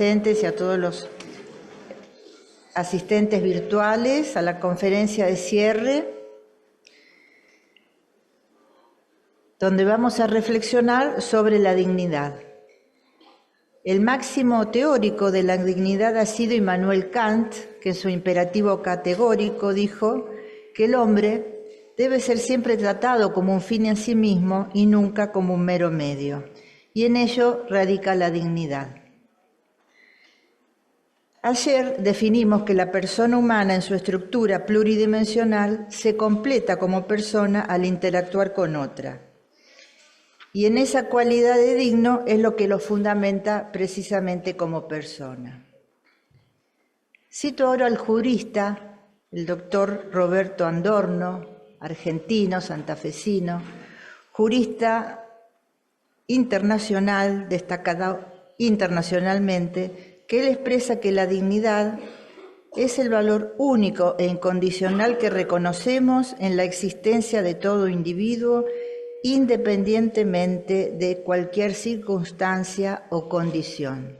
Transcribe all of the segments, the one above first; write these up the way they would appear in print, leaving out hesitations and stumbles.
presentes y a todos los asistentes virtuales a la conferencia de cierre, donde vamos a reflexionar sobre la dignidad. El máximo teórico de la dignidad ha sido Immanuel Kant, que en su imperativo categórico dijo que el hombre debe ser siempre tratado como un fin en sí mismo y nunca como un mero medio, y en ello radica la dignidad. Ayer definimos que la persona humana en su estructura pluridimensional se completa como persona al interactuar con otra. Y en esa cualidad de digno es lo que lo fundamenta precisamente como persona. Cito ahora al jurista, el doctor Roberto Adorno, argentino, santafesino, jurista internacional, destacado internacionalmente, que él expresa que la dignidad es el valor único e incondicional que reconocemos en la existencia de todo individuo, independientemente de cualquier circunstancia o condición.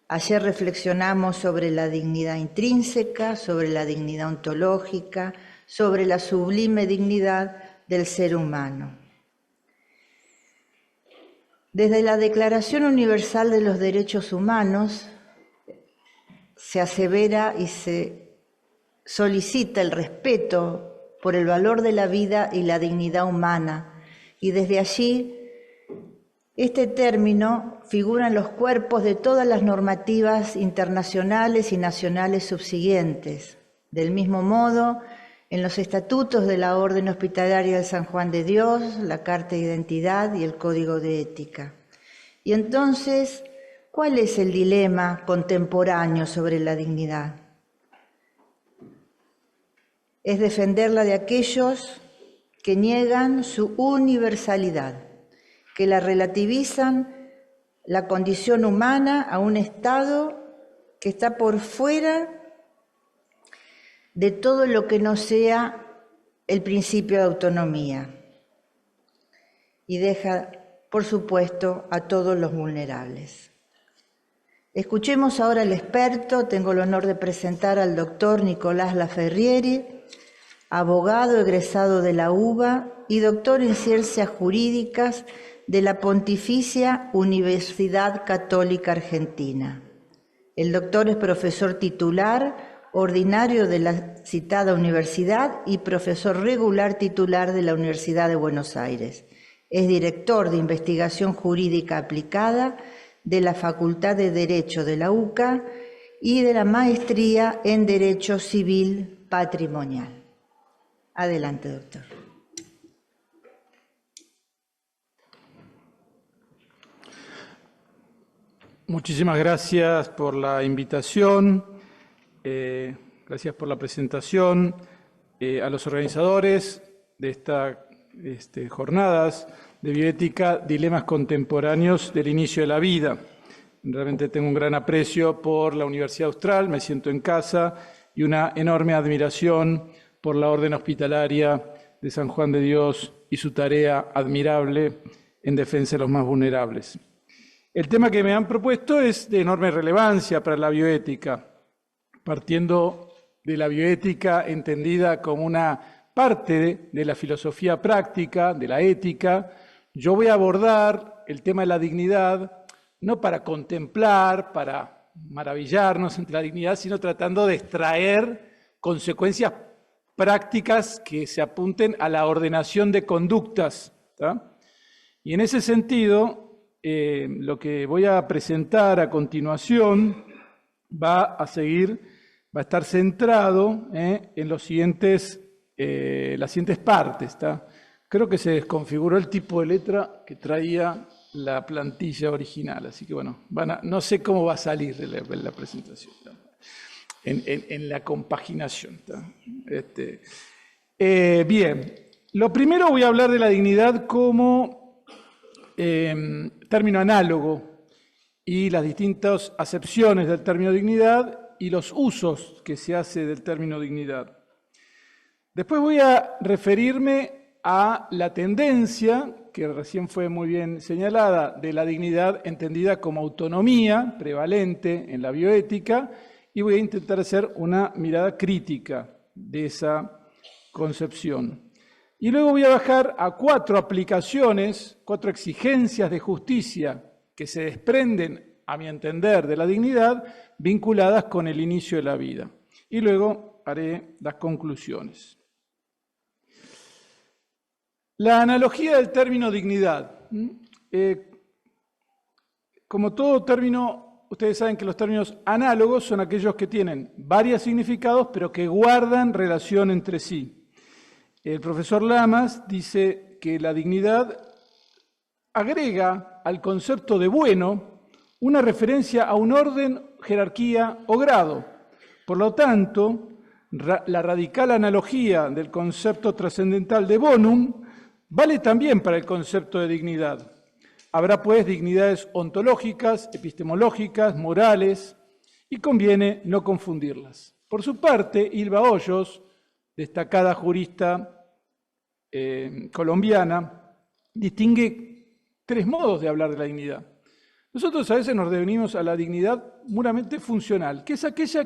Ayer reflexionamos sobre la dignidad intrínseca, sobre la dignidad ontológica, sobre la sublime dignidad del ser humano. Desde la Declaración Universal de los Derechos Humanos se asevera y se solicita el respeto por el valor de la vida y la dignidad humana, y desde allí este término figura en los cuerpos de todas las normativas internacionales y nacionales subsiguientes. Del mismo modo, en los estatutos de la Orden Hospitalaria de San Juan de Dios, la Carta de Identidad y el Código de Ética. Y entonces, ¿cuál es el dilema contemporáneo sobre la dignidad? Es defenderla de aquellos que niegan su universalidad, que la relativizan la condición humana a un estado que está por fuera de todo lo que no sea el principio de autonomía y deja, por supuesto, a todos los vulnerables. Escuchemos ahora al experto. Tengo el honor de presentar al doctor Nicolás Laferrieri, abogado egresado de la UBA y doctor en Ciencias Jurídicas de la Pontificia Universidad Católica Argentina. El doctor es profesor titular ordinario de la citada universidad y profesor regular titular de la Universidad de Buenos Aires. Es director de Investigación Jurídica Aplicada de la Facultad de Derecho de la UCA y de la Maestría en Derecho Civil Patrimonial. Adelante, doctor. Muchísimas gracias por la invitación. Gracias por la presentación, a los organizadores de estas jornadas de bioética, dilemas contemporáneos del inicio de la vida. Realmente tengo un gran aprecio por la Universidad Austral, me siento en casa, y una enorme admiración por la Orden Hospitalaria de San Juan de Dios y su tarea admirable en defensa de los más vulnerables. El tema que me han propuesto es de enorme relevancia para la bioética, partiendo de la bioética entendida como una parte de la filosofía práctica, de la ética. Yo voy a abordar el tema de la dignidad, no para contemplar, para maravillarnos ante la dignidad, sino tratando de extraer consecuencias prácticas que se apunten a la ordenación de conductas, ¿tá? Y en ese sentido, lo que voy a presentar a continuación va a estar centrado en las siguientes partes, ¿tá? Creo que se desconfiguró el tipo de letra que traía la plantilla original, así que bueno, no sé cómo va a salir la presentación, ¿tá? En la compaginación, ¿tá? Bien, lo primero voy a hablar de la dignidad como término análogo y las distintas acepciones del término dignidad y los usos que se hace del término dignidad. Después voy a referirme a la tendencia que recién fue muy bien señalada, de la dignidad entendida como autonomía prevalente en la bioética, y voy a intentar hacer una mirada crítica de esa concepción. Y luego voy a bajar a 4 aplicaciones, 4 exigencias de justicia que se desprenden, a mi entender, de la dignidad, vinculadas con el inicio de la vida. Y luego haré las conclusiones. La analogía del término dignidad. Como todo término, ustedes saben que los términos análogos son aquellos que tienen varios significados, pero que guardan relación entre sí. El profesor Lamas dice que la dignidad agrega al concepto de bueno una referencia a un orden, jerarquía o grado. Por lo tanto, la radical analogía del concepto trascendental de bonum vale también para el concepto de dignidad. Habrá pues dignidades ontológicas, epistemológicas, morales, y conviene no confundirlas. Por su parte, Ilva Hoyos, destacada jurista colombiana, distingue 3 modos de hablar de la dignidad. Nosotros a veces nos referimos a la dignidad puramente funcional, que es aquella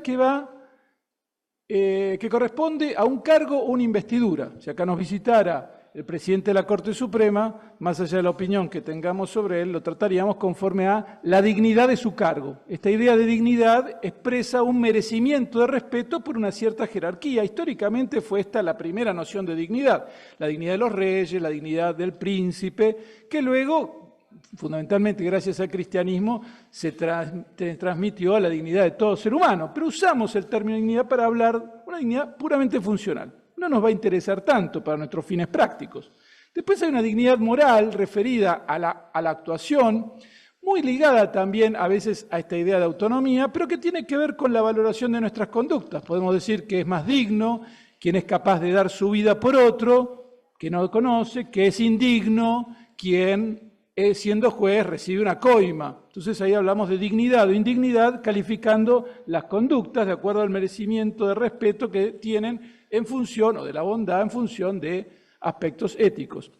que corresponde a un cargo o una investidura. Si acá nos visitara el presidente de la Corte Suprema, más allá de la opinión que tengamos sobre él, lo trataríamos conforme a la dignidad de su cargo. Esta idea de dignidad expresa un merecimiento de respeto por una cierta jerarquía. Históricamente fue esta la primera noción de dignidad, la dignidad de los reyes, la dignidad del príncipe, que luego, fundamentalmente gracias al cristianismo, se transmitió a la dignidad de todo ser humano. Pero usamos el término dignidad para hablar de una dignidad puramente funcional. No nos va a interesar tanto para nuestros fines prácticos. Después hay una dignidad moral referida a la actuación, muy ligada también a veces a esta idea de autonomía, pero que tiene que ver con la valoración de nuestras conductas. Podemos decir que es más digno quien es capaz de dar su vida por otro, que no conoce, que es indigno quien, siendo juez, recibe una coima. Entonces ahí hablamos de dignidad o indignidad, calificando las conductas de acuerdo al merecimiento de respeto que tienen en función, o de la bondad en función de aspectos éticos.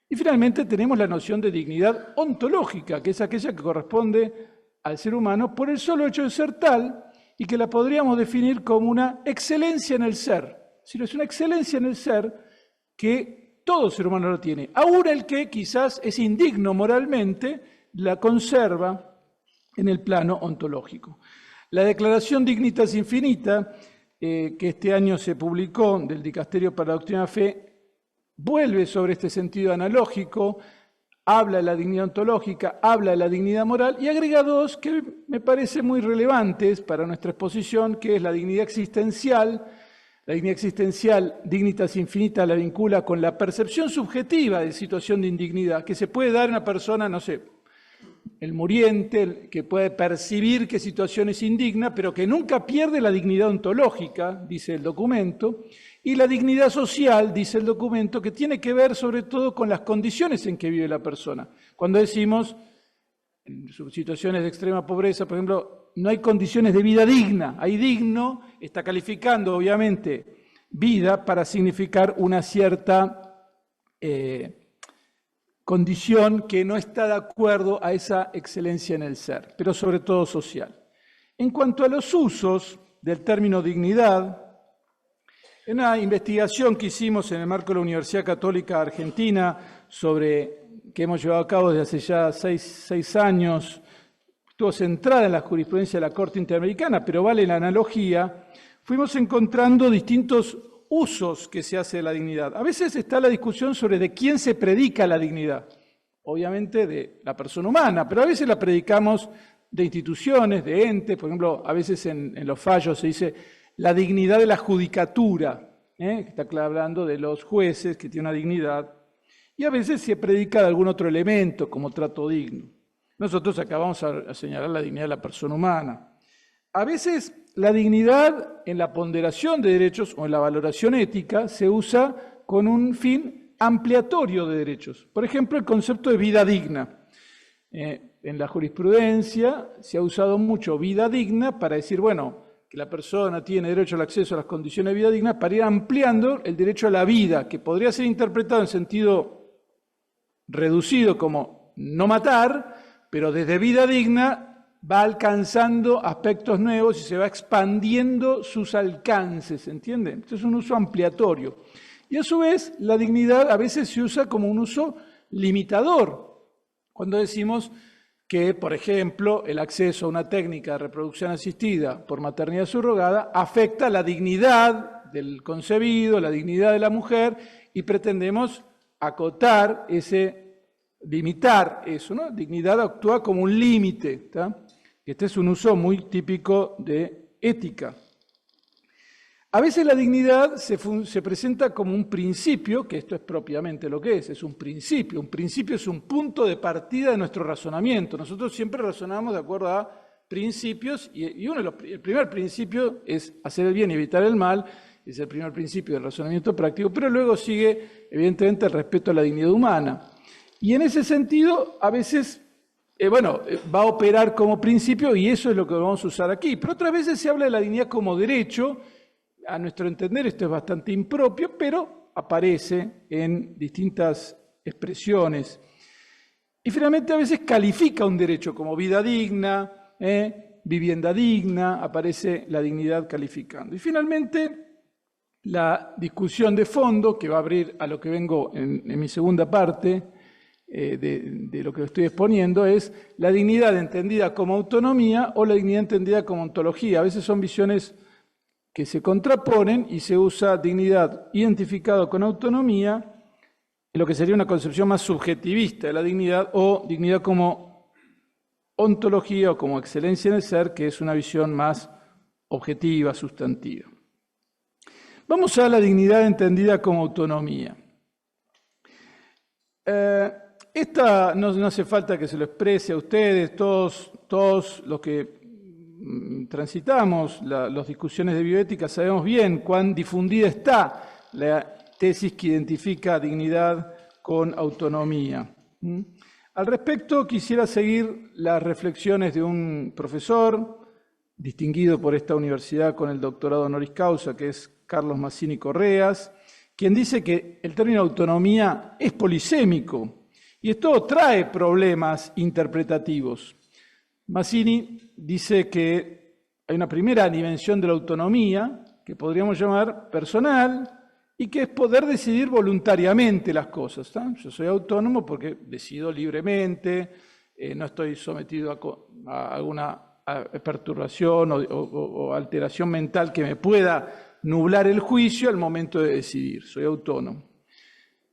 Y finalmente tenemos la noción de dignidad ontológica, que es aquella que corresponde al ser humano por el solo hecho de ser tal, y que la podríamos definir como una excelencia en el ser. Si es una excelencia en el ser que todo ser humano lo tiene. Aún el que quizás es indigno moralmente, la conserva en el plano ontológico. La Declaración Dignitas Infinita, que este año se publicó del Dicasterio para la Doctrina de la Fe, vuelve sobre este sentido analógico, habla de la dignidad ontológica, habla de la dignidad moral y agrega 2 que me parecen muy relevantes para nuestra exposición, que es la dignidad existencial. La dignidad existencial, Dignitas Infinita, la vincula con la percepción subjetiva de situación de indignidad, que se puede dar en una persona, no sé, el muriente, que puede percibir qué situación es indigna, pero que nunca pierde la dignidad ontológica, dice el documento, y la dignidad social, dice el documento, que tiene que ver sobre todo con las condiciones en que vive la persona. Cuando decimos, en situaciones de extrema pobreza, por ejemplo, no hay condiciones de vida digna, hay digno, está calificando obviamente vida para significar una cierta condición que no está de acuerdo a esa excelencia en el ser, pero sobre todo social. En cuanto a los usos del término dignidad, en una investigación que hicimos en el marco de la Universidad Católica Argentina, que hemos llevado a cabo desde hace ya 6 años, estuvo centrada en la jurisprudencia de la Corte Interamericana, pero vale la analogía, fuimos encontrando distintos usos que se hace de la dignidad. A veces está la discusión sobre de quién se predica la dignidad, obviamente de la persona humana, pero a veces la predicamos de instituciones, de entes, por ejemplo, a veces en los fallos se dice la dignidad de la judicatura, que está hablando de los jueces que tienen una dignidad, y a veces se predica de algún otro elemento como trato digno. Nosotros acá vamos a señalar la dignidad de la persona humana. A veces la dignidad en la ponderación de derechos o en la valoración ética se usa con un fin ampliatorio de derechos. Por ejemplo, el concepto de vida digna. En la jurisprudencia se ha usado mucho vida digna para decir, bueno, que la persona tiene derecho al acceso a las condiciones de vida digna para ir ampliando el derecho a la vida, que podría ser interpretado en sentido reducido como no matar, pero desde vida digna va alcanzando aspectos nuevos y se va expandiendo sus alcances, ¿entiende? Esto es un uso ampliatorio. Y a su vez, la dignidad a veces se usa como un uso limitador. Cuando decimos que, por ejemplo, el acceso a una técnica de reproducción asistida por maternidad subrogada afecta la dignidad del concebido, la dignidad de la mujer, y pretendemos acotar limitar eso, ¿no? Dignidad actúa como un límite, ¿tá? Este es un uso muy típico de ética. A veces la dignidad se presenta como un principio, que esto es propiamente lo que es un principio. Un principio es un punto de partida de nuestro razonamiento. Nosotros siempre razonamos de acuerdo a principios y el primer principio es hacer el bien y evitar el mal, es el primer principio del razonamiento práctico, pero luego sigue evidentemente el respeto a la dignidad humana. Y en ese sentido, a veces, va a operar como principio y eso es lo que vamos a usar aquí. Pero otras veces se habla de la dignidad como derecho. A nuestro entender esto es bastante impropio, pero aparece en distintas expresiones. Y finalmente a veces califica un derecho como vida digna, vivienda digna, aparece la dignidad calificando. Y finalmente la discusión de fondo, que va a abrir a lo que vengo en mi segunda parte de lo que estoy exponiendo, es la dignidad entendida como autonomía o la dignidad entendida como ontología. A veces son visiones que se contraponen y se usa dignidad identificado con autonomía, en lo que sería una concepción más subjetivista de la dignidad, o dignidad como ontología o como excelencia en el ser, que es una visión más objetiva, sustantiva. Vamos a la dignidad entendida como autonomía. Esta no hace falta que se lo exprese a ustedes, todos los que transitamos las discusiones de bioética sabemos bien cuán difundida está la tesis que identifica dignidad con autonomía. Al respecto, quisiera seguir las reflexiones de un profesor distinguido por esta universidad con el doctorado honoris causa, que es Carlos Mazzini Correas, quien dice que el término autonomía es polisémico y esto trae problemas interpretativos. Mazzini dice que hay una primera dimensión de la autonomía, que podríamos llamar personal, y que es poder decidir voluntariamente las cosas, ¿tá? Yo soy autónomo porque decido libremente, no estoy sometido a alguna perturbación o alteración mental que me pueda nublar el juicio al momento de decidir, soy autónomo.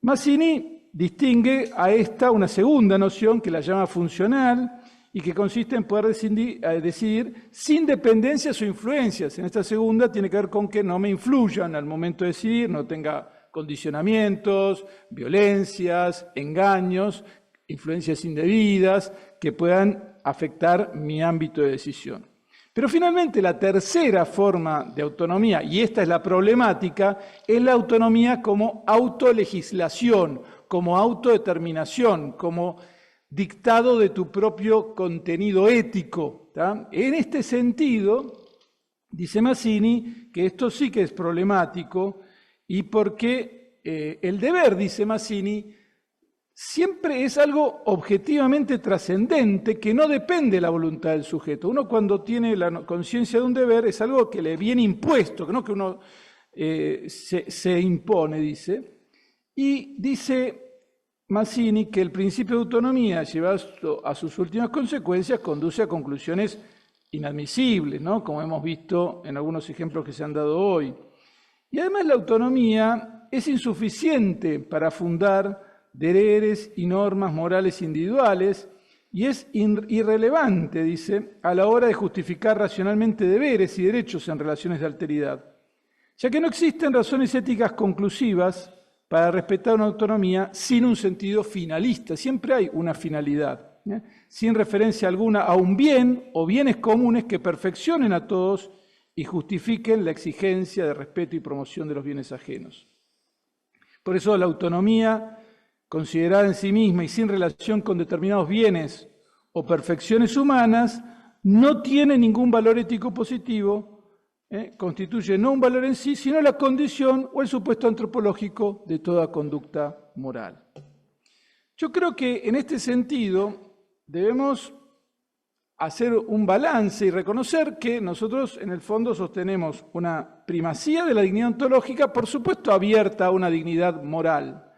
Mazzini distingue a esta una segunda noción que la llama funcional, y que consiste en poder decidir sin dependencias o influencias. En esta segunda tiene que ver con que no me influyan al momento de decidir, no tenga condicionamientos, violencias, engaños, influencias indebidas que puedan afectar mi ámbito de decisión. Pero finalmente la tercera forma de autonomía, y esta es la problemática, es la autonomía como autolegislación, como autodeterminación, como dictado de tu propio contenido ético, ¿tá? En este sentido, dice Mazzini, que esto sí que es problemático y porque el deber, dice Mazzini, siempre es algo objetivamente trascendente que no depende de la voluntad del sujeto. Uno cuando tiene la conciencia de un deber es algo que le viene impuesto, no que uno se impone, dice. Y dice Mazzini que el principio de autonomía, llevado a sus últimas consecuencias, conduce a conclusiones inadmisibles, ¿no? Como hemos visto en algunos ejemplos que se han dado hoy. Y además la autonomía es insuficiente para fundar deberes y normas morales individuales y es irrelevante, dice, a la hora de justificar racionalmente deberes y derechos en relaciones de alteridad, ya que no existen razones éticas conclusivas para respetar una autonomía sin un sentido finalista. Siempre hay una finalidad, sin referencia alguna a un bien o bienes comunes que perfeccionen a todos y justifiquen la exigencia de respeto y promoción de los bienes ajenos. Por eso la autonomía, considerada en sí misma y sin relación con determinados bienes o perfecciones humanas, no tiene ningún valor ético positivo, constituye no un valor en sí, sino la condición o el supuesto antropológico de toda conducta moral. Yo creo que en este sentido debemos hacer un balance y reconocer que nosotros en el fondo sostenemos una primacía de la dignidad ontológica, por supuesto abierta a una dignidad moral,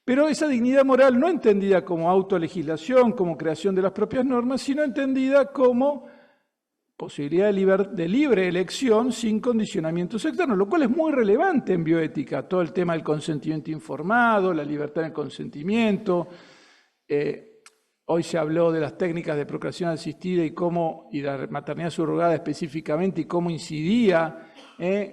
pero esa dignidad moral no entendida como autolegislación, como creación de las propias normas, sino entendida como posibilidad de libre elección sin condicionamientos externos, lo cual es muy relevante en bioética, todo el tema del consentimiento informado, la libertad del consentimiento. Hoy se habló de las técnicas de procreación asistida y la maternidad subrogada específicamente y cómo incidía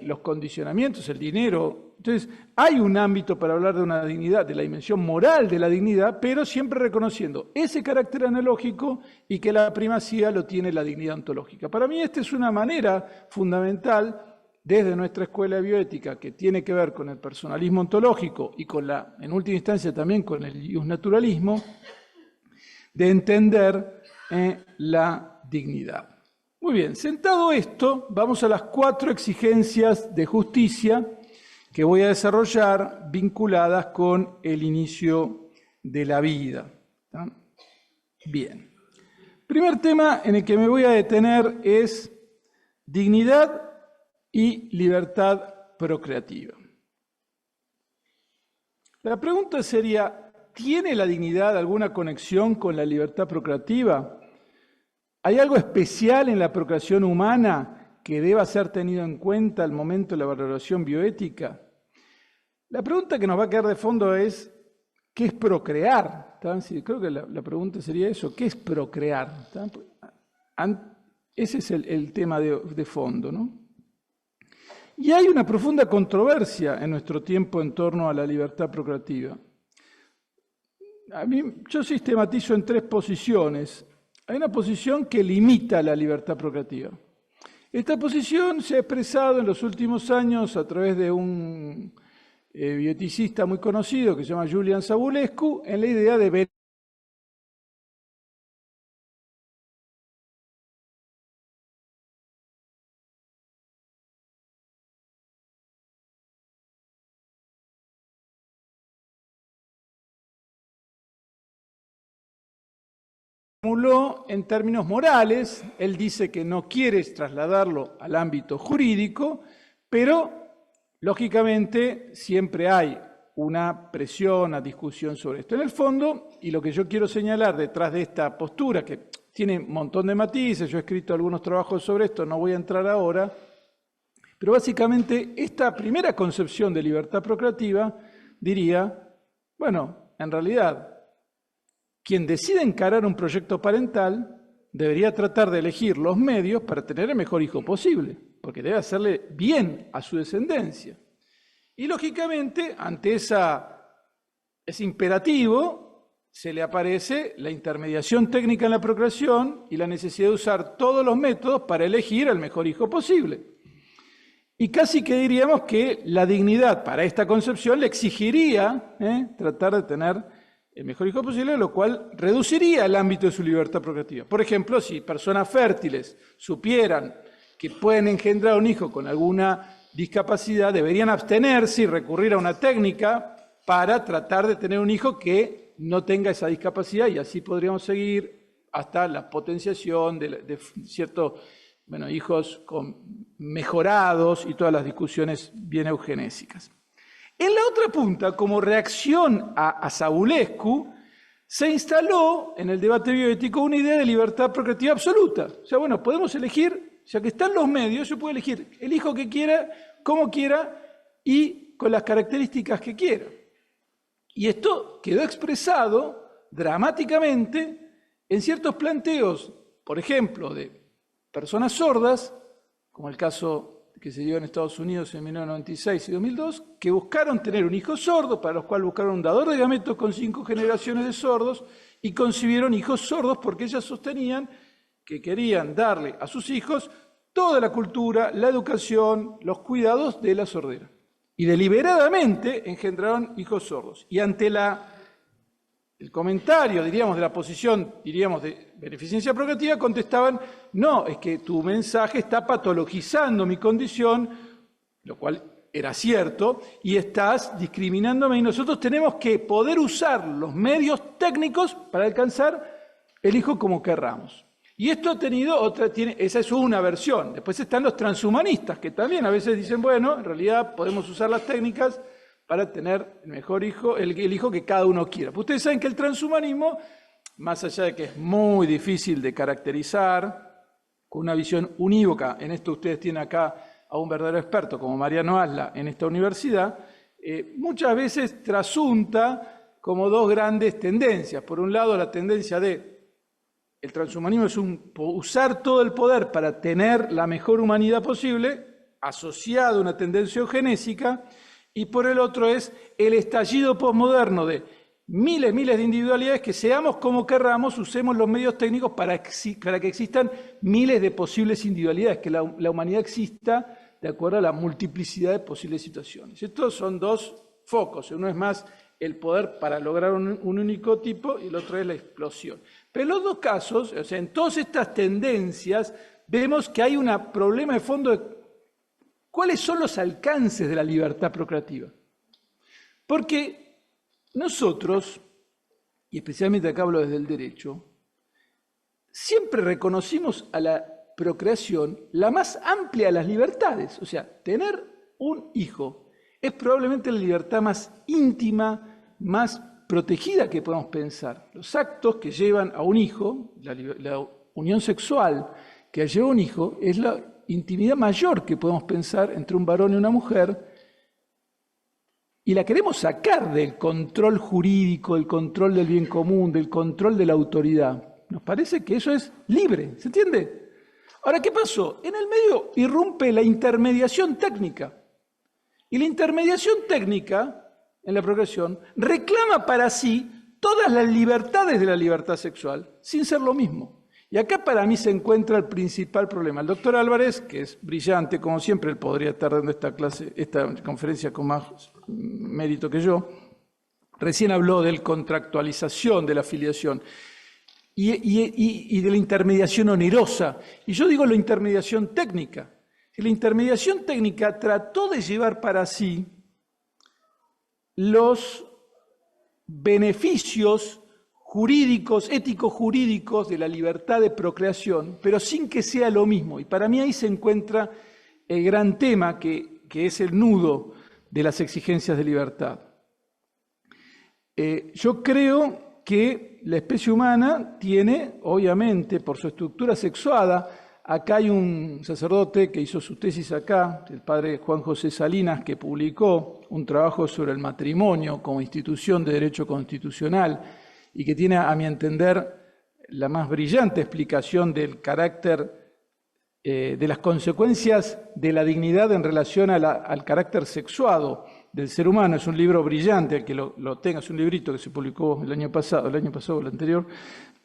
los condicionamientos, el dinero. Entonces, hay un ámbito para hablar de una dignidad, de la dimensión moral de la dignidad, pero siempre reconociendo ese carácter analógico y que la primacía lo tiene la dignidad ontológica. Para mí esta es una manera fundamental desde nuestra escuela de bioética que tiene que ver con el personalismo ontológico y en última instancia también con el iusnaturalismo, de entender la dignidad. Muy bien, sentado esto, vamos a las 4 exigencias de justicia que voy a desarrollar vinculadas con el inicio de la vida. ¿Está? Bien. Primer tema en el que me voy a detener es dignidad y libertad procreativa. La pregunta sería, ¿tiene la dignidad alguna conexión con la libertad procreativa? ¿Hay algo especial en la procreación humana que deba ser tenido en cuenta al momento de la valoración bioética? La pregunta que nos va a quedar de fondo es, ¿qué es procrear? Sí, creo que la pregunta sería eso, ¿qué es procrear? Ese es el tema de fondo, ¿no? Y hay una profunda controversia en nuestro tiempo en torno a la libertad procreativa. Yo sistematizo en 3 posiciones. Hay una posición que limita la libertad procreativa. Esta posición se ha expresado en los últimos años a través de un bioeticista muy conocido que se llama Julian Savulescu, en la idea de formuló en términos morales. Él dice que no quiere trasladarlo al ámbito jurídico, pero lógicamente siempre hay una presión, una discusión sobre esto. En el fondo, y lo que yo quiero señalar detrás de esta postura, que tiene un montón de matices, yo he escrito algunos trabajos sobre esto, no voy a entrar ahora, pero básicamente esta primera concepción de libertad procreativa diría, bueno, en realidad, quien decide encarar un proyecto parental debería tratar de elegir los medios para tener el mejor hijo posible, porque debe hacerle bien a su descendencia. Y lógicamente, ante ese imperativo, se le aparece la intermediación técnica en la procreación y la necesidad de usar todos los métodos para elegir al mejor hijo posible. Y casi que diríamos que la dignidad para esta concepción le exigiría tratar de tener el mejor hijo posible, lo cual reduciría el ámbito de su libertad procreativa. Por ejemplo, si personas fértiles supieran que pueden engendrar un hijo con alguna discapacidad, deberían abstenerse y recurrir a una técnica para tratar de tener un hijo que no tenga esa discapacidad, y así podríamos seguir hasta la potenciación de ciertos hijos mejorados y todas las discusiones bien eugenésicas. En la otra punta, como reacción a Savulescu, se instaló en el debate bioético una idea de libertad procreativa absoluta. O sea, bueno, podemos elegir, ya que están los medios, yo puedo elegir el hijo que quiera, como quiera y con las características que quiera. Y esto quedó expresado dramáticamente en ciertos planteos, por ejemplo, de personas sordas, como el caso que se dio en Estados Unidos en 1996 y 2002, que buscaron tener un hijo sordo, para los cuales buscaron un dador de gametos con 5 generaciones de sordos, y concibieron hijos sordos porque ellas sostenían que querían darle a sus hijos toda la cultura, la educación, los cuidados de la sordera. Y deliberadamente engendraron hijos sordos. Y ante el comentario, diríamos, de la posición, diríamos, de beneficencia procreativa, contestaban, no, es que tu mensaje está patologizando mi condición, lo cual era cierto, y estás discriminándome, y nosotros tenemos que poder usar los medios técnicos para alcanzar el hijo como querramos. Y esto ha tenido esa es una versión. Después están los transhumanistas, que también a veces dicen, bueno, en realidad podemos usar las técnicas para tener el mejor hijo, el hijo que cada uno quiera. Pues ustedes saben que el transhumanismo, más allá de que es muy difícil de caracterizar, con una visión unívoca, en esto ustedes tienen acá a un verdadero experto como Mariano Asla en esta universidad, muchas veces trasunta como dos grandes tendencias. Por un lado, la tendencia de el transhumanismo es usar todo el poder para tener la mejor humanidad posible, asociado a una tendencia eugenésica, y por el otro es el estallido posmoderno de miles de individualidades que seamos como querramos, usemos los medios técnicos para que existan miles de posibles individualidades, que la humanidad exista de acuerdo a la multiplicidad de posibles situaciones. Estos son dos focos, uno es más el poder para lograr un único tipo y el otro es la explosión. Pero en los dos casos, o sea, en todas estas tendencias, vemos que hay un problema de fondo de cuáles son los alcances de la libertad procreativa. Porque nosotros, y especialmente acá hablo desde el derecho, siempre reconocimos a la procreación la más amplia de las libertades. O sea, tener un hijo es probablemente la libertad más íntima, más protegida que podemos pensar. Los actos que llevan a un hijo, la unión sexual que lleva a un hijo, es la intimidad mayor que podemos pensar entre un varón y una mujer, y la queremos sacar del control jurídico, del control del bien común, del control de la autoridad. Nos parece que eso es libre, ¿se entiende? Ahora, ¿qué pasó? En el medio irrumpe la intermediación técnica. Y la intermediación técnica, en la procreación, reclama para sí todas las libertades de la libertad sexual, sin ser lo mismo. Y acá para mí se encuentra el principal problema. El doctor Álvarez, que es brillante, como siempre, él podría estar dando esta conferencia con más mérito que yo, recién habló de la contractualización de la filiación y de la intermediación onerosa. Y yo digo la intermediación técnica. La intermediación técnica trató de llevar para sí los beneficios jurídicos, ético-jurídicos de la libertad de procreación, pero sin que sea lo mismo. Y para mí ahí se encuentra el gran tema que es el nudo de las exigencias de libertad. Yo creo que la especie humana tiene, obviamente, por su estructura sexuada, acá hay un sacerdote que hizo su tesis acá, el padre Juan José Salinas, que publicó un trabajo sobre el matrimonio como institución de derecho constitucional, y que tiene, a mi entender, la más brillante explicación del carácter, de las consecuencias de la dignidad en relación al carácter sexuado del ser humano. Es un libro brillante, el que lo tenga, es un librito que se publicó el año pasado, el anterior,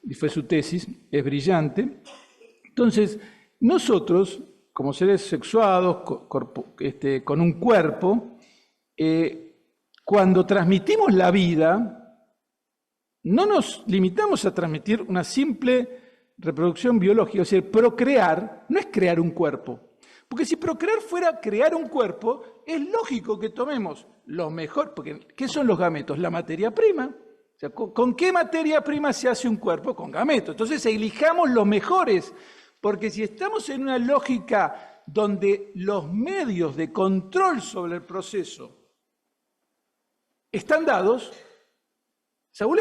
y fue su tesis, es brillante. Entonces, nosotros, como seres sexuados, con un cuerpo, cuando transmitimos la vida, no nos limitamos a transmitir una simple reproducción biológica, es decir, procrear no es crear un cuerpo. Porque si procrear fuera crear un cuerpo, es lógico que tomemos los mejores, porque ¿qué son los gametos? La materia prima. O sea, ¿con qué materia prima se hace un cuerpo? Con gametos. Entonces elijamos los mejores, porque si estamos en una lógica donde los medios de control sobre el proceso están dados, Saúl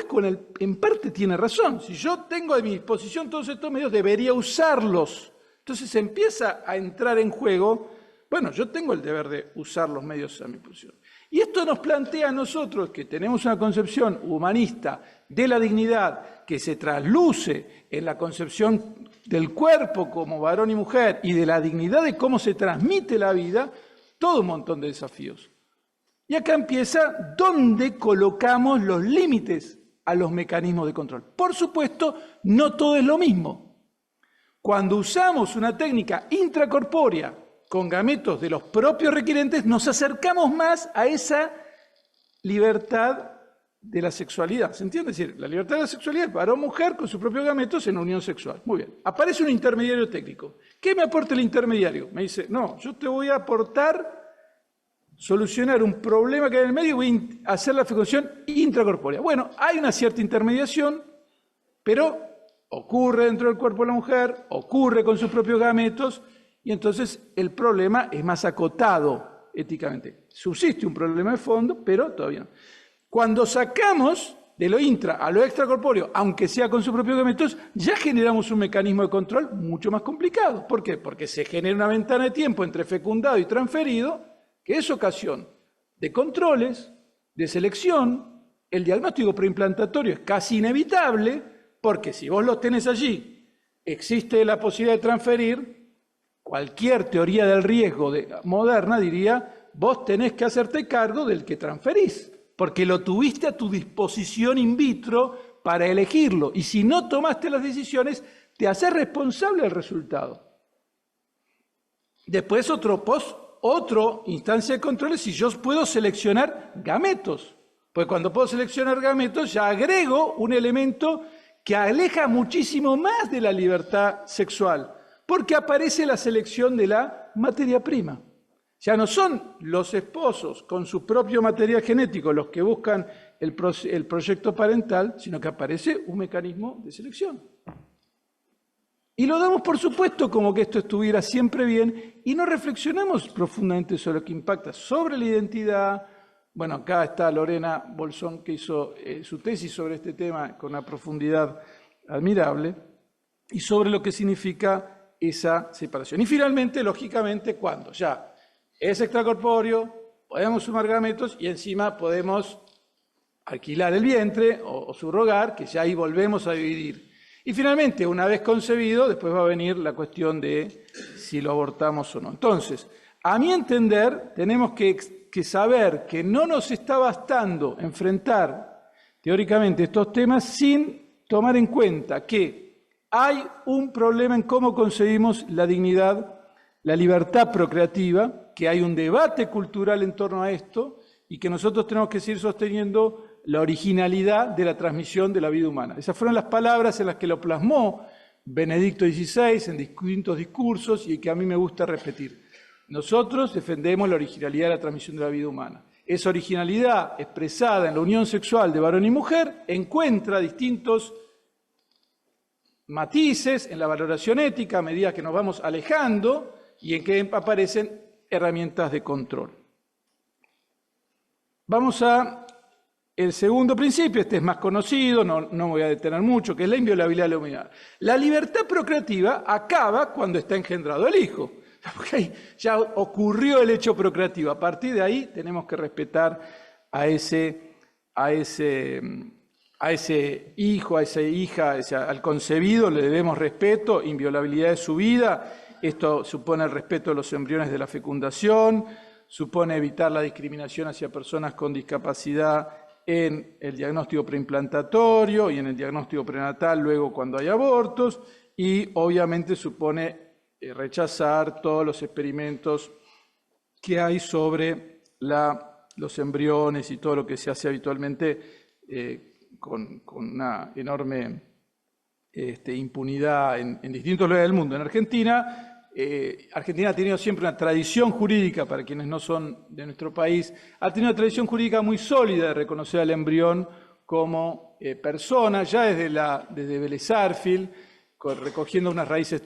en parte tiene razón. Si yo tengo a mi disposición todos estos medios, debería usarlos. Entonces empieza a entrar en juego, bueno, yo tengo el deber de usar los medios a mi disposición. Y esto nos plantea a nosotros, que tenemos una concepción humanista de la dignidad que se trasluce en la concepción del cuerpo como varón y mujer y de la dignidad de cómo se transmite la vida, todo un montón de desafíos. Y acá empieza dónde colocamos los límites a los mecanismos de control. Por supuesto, no todo es lo mismo. Cuando usamos una técnica intracorpórea con gametos de los propios requirentes, nos acercamos más a esa libertad de la sexualidad. ¿Se entiende? Es decir, la libertad de la sexualidad es varón-mujer con sus propios gametos en unión sexual. Muy bien. Aparece un intermediario técnico. ¿Qué me aporta el intermediario? Me dice, no, yo te voy a aportar solucionar un problema que hay en el medio y voy a hacer la fecundación intracorpórea. Bueno, hay una cierta intermediación, pero ocurre dentro del cuerpo de la mujer, ocurre con sus propios gametos, y entonces el problema es más acotado éticamente. Subsiste un problema de fondo, pero todavía no. Cuando sacamos de lo intra a lo extracorpóreo, aunque sea con sus propios gametos, ya generamos un mecanismo de control mucho más complicado. ¿Por qué? Porque se genera una ventana de tiempo entre fecundado y transferido, que es ocasión de controles, de selección. El diagnóstico preimplantatorio es casi inevitable, porque si vos los tenés allí, existe la posibilidad de transferir. Cualquier teoría del riesgo moderna diría, vos tenés que hacerte cargo del que transferís, porque lo tuviste a tu disposición in vitro para elegirlo. Y si no tomaste las decisiones, te haces responsable del resultado. Después otro instancia de control es si yo puedo seleccionar gametos. Pues cuando puedo seleccionar gametos ya agrego un elemento que aleja muchísimo más de la libertad sexual, porque aparece la selección de la materia prima. Ya no son los esposos con su propio material genético los que buscan el proyecto parental, sino que aparece un mecanismo de selección. Y lo damos por supuesto como que esto estuviera siempre bien y no reflexionamos profundamente sobre lo que impacta sobre la identidad. Bueno, acá está Lorena Bolsón, que hizo su tesis sobre este tema con una profundidad admirable, y sobre lo que significa esa separación. Y finalmente, lógicamente, cuando ya es extracorpóreo, podemos sumar gametos y encima podemos alquilar el vientre o subrogar, que ya ahí volvemos a dividir. Y finalmente, una vez concebido, después va a venir la cuestión de si lo abortamos o no. Entonces, a mi entender, tenemos que saber que no nos está bastando enfrentar teóricamente estos temas sin tomar en cuenta que hay un problema en cómo concebimos la dignidad, la libertad procreativa, que hay un debate cultural en torno a esto y que nosotros tenemos que seguir sosteniendo la originalidad de la transmisión de la vida humana. Esas fueron las palabras en las que lo plasmó Benedicto XVI en distintos discursos y que a mí me gusta repetir. Nosotros defendemos la originalidad de la transmisión de la vida humana. Esa originalidad expresada en la unión sexual de varón y mujer encuentra distintos matices en la valoración ética a medida que nos vamos alejando y en que aparecen herramientas de control. Vamos a el segundo principio, este es más conocido, no me voy a detener mucho, que es la inviolabilidad de la humanidad. La libertad procreativa acaba cuando está engendrado el hijo. Porque ahí ya ocurrió el hecho procreativo. A partir de ahí tenemos que respetar a ese hijo, a esa hija, al concebido, le debemos respeto, inviolabilidad de su vida. Esto supone el respeto de los embriones de la fecundación, supone evitar la discriminación hacia personas con discapacidad en el diagnóstico preimplantatorio y en el diagnóstico prenatal luego cuando hay abortos, y obviamente supone rechazar todos los experimentos que hay sobre los embriones y todo lo que se hace habitualmente con una enorme impunidad en distintos lugares del mundo. En Argentina, Argentina ha tenido siempre una tradición jurídica, para quienes no son de nuestro país, ha tenido una tradición jurídica muy sólida de reconocer al embrión como persona, ya desde Vélez Sarsfield, recogiendo unas raíces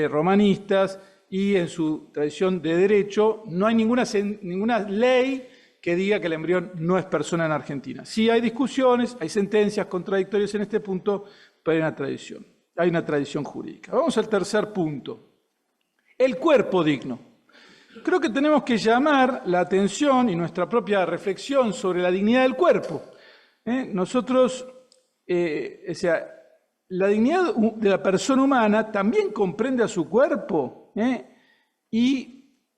romanistas, y en su tradición de derecho no hay ninguna ley que diga que el embrión no es persona en Argentina. Sí hay discusiones, hay sentencias contradictorias en este punto, pero hay una tradición jurídica. Vamos al tercer punto. El cuerpo digno. Creo que tenemos que llamar la atención y nuestra propia reflexión sobre la dignidad del cuerpo. Nosotros, la dignidad de la persona humana también comprende a su cuerpo, y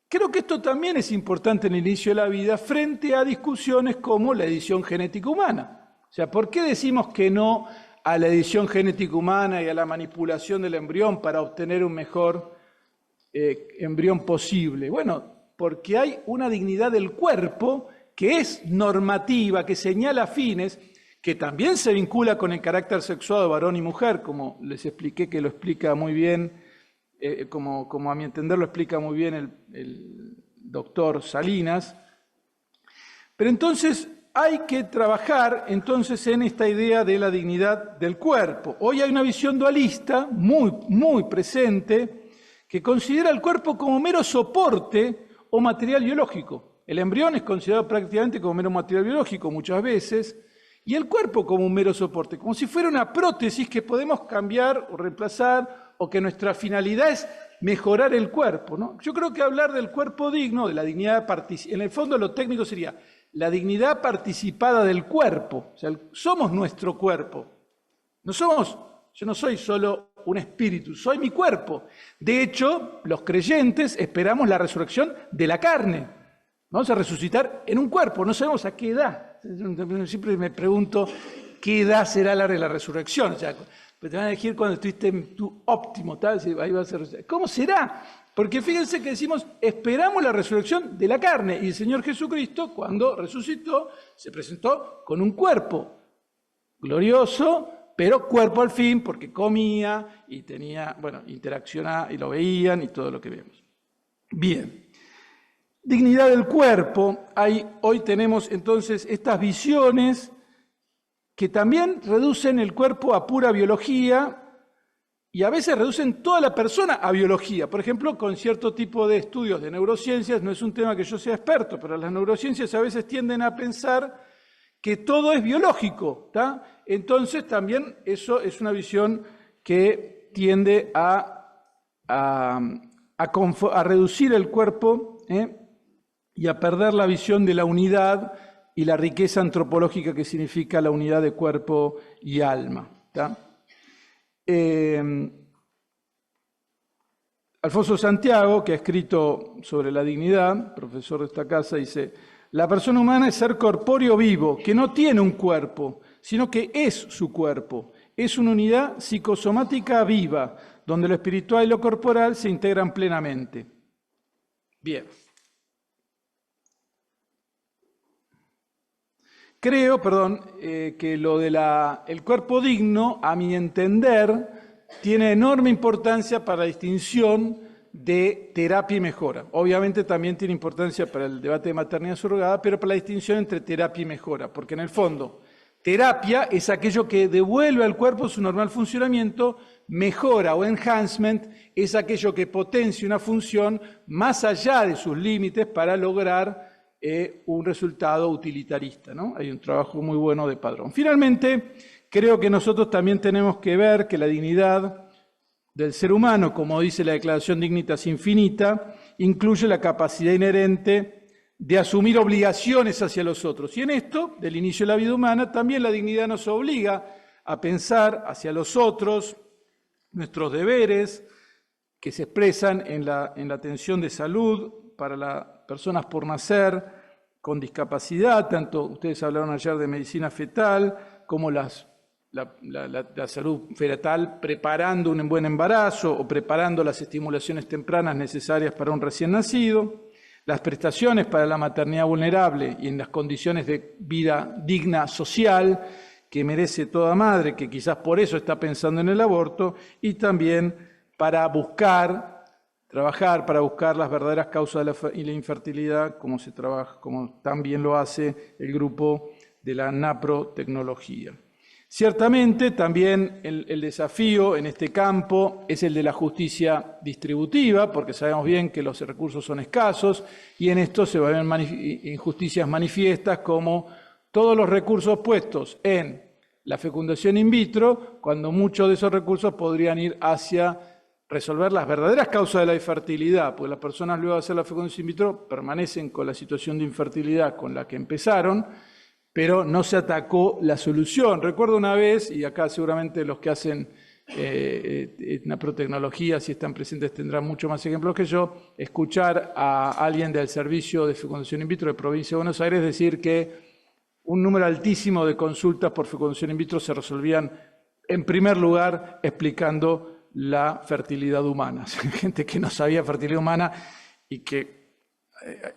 creo que esto también es importante en el inicio de la vida frente a discusiones como la edición genética humana. O sea, ¿por qué decimos que no a la edición genética humana y a la manipulación del embrión para obtener un mejor embrión posible? Bueno, porque hay una dignidad del cuerpo que es normativa, que señala fines, que también se vincula con el carácter sexuado de varón y mujer, como les expliqué, que lo explica muy bien, como a mi entender lo explica muy bien el doctor Salinas, Pero entonces hay que trabajar entonces en esta idea de la dignidad del cuerpo. Hoy hay una visión dualista muy presente que considera el cuerpo como mero soporte o material biológico. El embrión es considerado prácticamente como mero material biológico muchas veces, y el cuerpo como un mero soporte, como si fuera una prótesis que podemos cambiar o reemplazar, o que nuestra finalidad es mejorar el cuerpo, ¿no? Yo creo que hablar del cuerpo digno, de la dignidad participada, en el fondo lo técnico sería la dignidad participada del cuerpo. O sea, somos nuestro cuerpo. Yo no soy solo un espíritu, soy mi cuerpo. De hecho, los creyentes esperamos la resurrección de la carne. Vamos a resucitar en un cuerpo, no sabemos a qué edad. Siempre me pregunto qué edad será la de la resurrección. O sea, pues te van a decir cuando estuviste en tu óptimo, tal, ahí va a ser. ¿Cómo será? Porque fíjense que decimos, esperamos la resurrección de la carne. Y el Señor Jesucristo, cuando resucitó, se presentó con un cuerpo glorioso, pero cuerpo al fin, porque comía y tenía, bueno, interaccionaba y lo veían y todo lo que vemos. Bien. Dignidad del cuerpo. Hoy tenemos entonces estas visiones que también reducen el cuerpo a pura biología y a veces reducen toda la persona a biología. Por ejemplo, con cierto tipo de estudios de neurociencias, no es un tema que yo sea experto, pero las neurociencias a veces tienden a pensar que todo es biológico, ¿está? Entonces también eso es una visión que tiende a reducir el cuerpo, y a perder la visión de la unidad y la riqueza antropológica que significa la unidad de cuerpo y alma. Alfonso Santiago, que ha escrito sobre la dignidad, profesor de esta casa, dice: la persona humana es ser corpóreo vivo, que no tiene un cuerpo, sino que es su cuerpo. Es una unidad psicosomática viva, donde lo espiritual y lo corporal se integran plenamente. Bien. Creo, que lo del cuerpo digno, a mi entender, tiene enorme importancia para la distinción de terapia y mejora. Obviamente también tiene importancia para el debate de maternidad subrogada, pero para la distinción entre terapia y mejora, porque en el fondo, terapia es aquello que devuelve al cuerpo su normal funcionamiento, mejora o enhancement es aquello que potencia una función más allá de sus límites para lograr un resultado utilitarista, ¿no? Hay un trabajo muy bueno de Padrón. Finalmente, creo que nosotros también tenemos que ver que la dignidad del ser humano, como dice la Declaración Dignitas Infinita, incluye la capacidad inherente de asumir obligaciones hacia los otros. Y en esto, del inicio de la vida humana, también la dignidad nos obliga a pensar hacia los otros, nuestros deberes, que se expresan en la atención de salud para las personas por nacer con discapacidad, tanto ustedes hablaron ayer de medicina fetal, como la salud fetal preparando un buen embarazo o preparando las estimulaciones tempranas necesarias para un recién nacido, las prestaciones para la maternidad vulnerable y en las condiciones de vida digna social que merece toda madre, que quizás por eso está pensando en el aborto, y también para trabajar para buscar las verdaderas causas de la infertilidad, como también lo hace el grupo de la naprotecnología. Ciertamente también el desafío en este campo es el de la justicia distributiva, porque sabemos bien que los recursos son escasos y en esto se van a ver injusticias manifiestas como todos los recursos puestos en la fecundación in vitro, cuando muchos de esos recursos podrían ir hacia resolver las verdaderas causas de la infertilidad, porque las personas luego de hacer la fecundación in vitro permanecen con la situación de infertilidad con la que empezaron, pero no se atacó la solución. Recuerdo una vez, y acá seguramente los que hacen naprotecnología, si están presentes, tendrán mucho más ejemplos que yo, escuchar a alguien del Servicio de Fecundación in Vitro de Provincia de Buenos Aires decir que un número altísimo de consultas por fecundación in vitro se resolvían, en primer lugar, explicando la fertilidad humana. Gente que no sabía fertilidad humana y que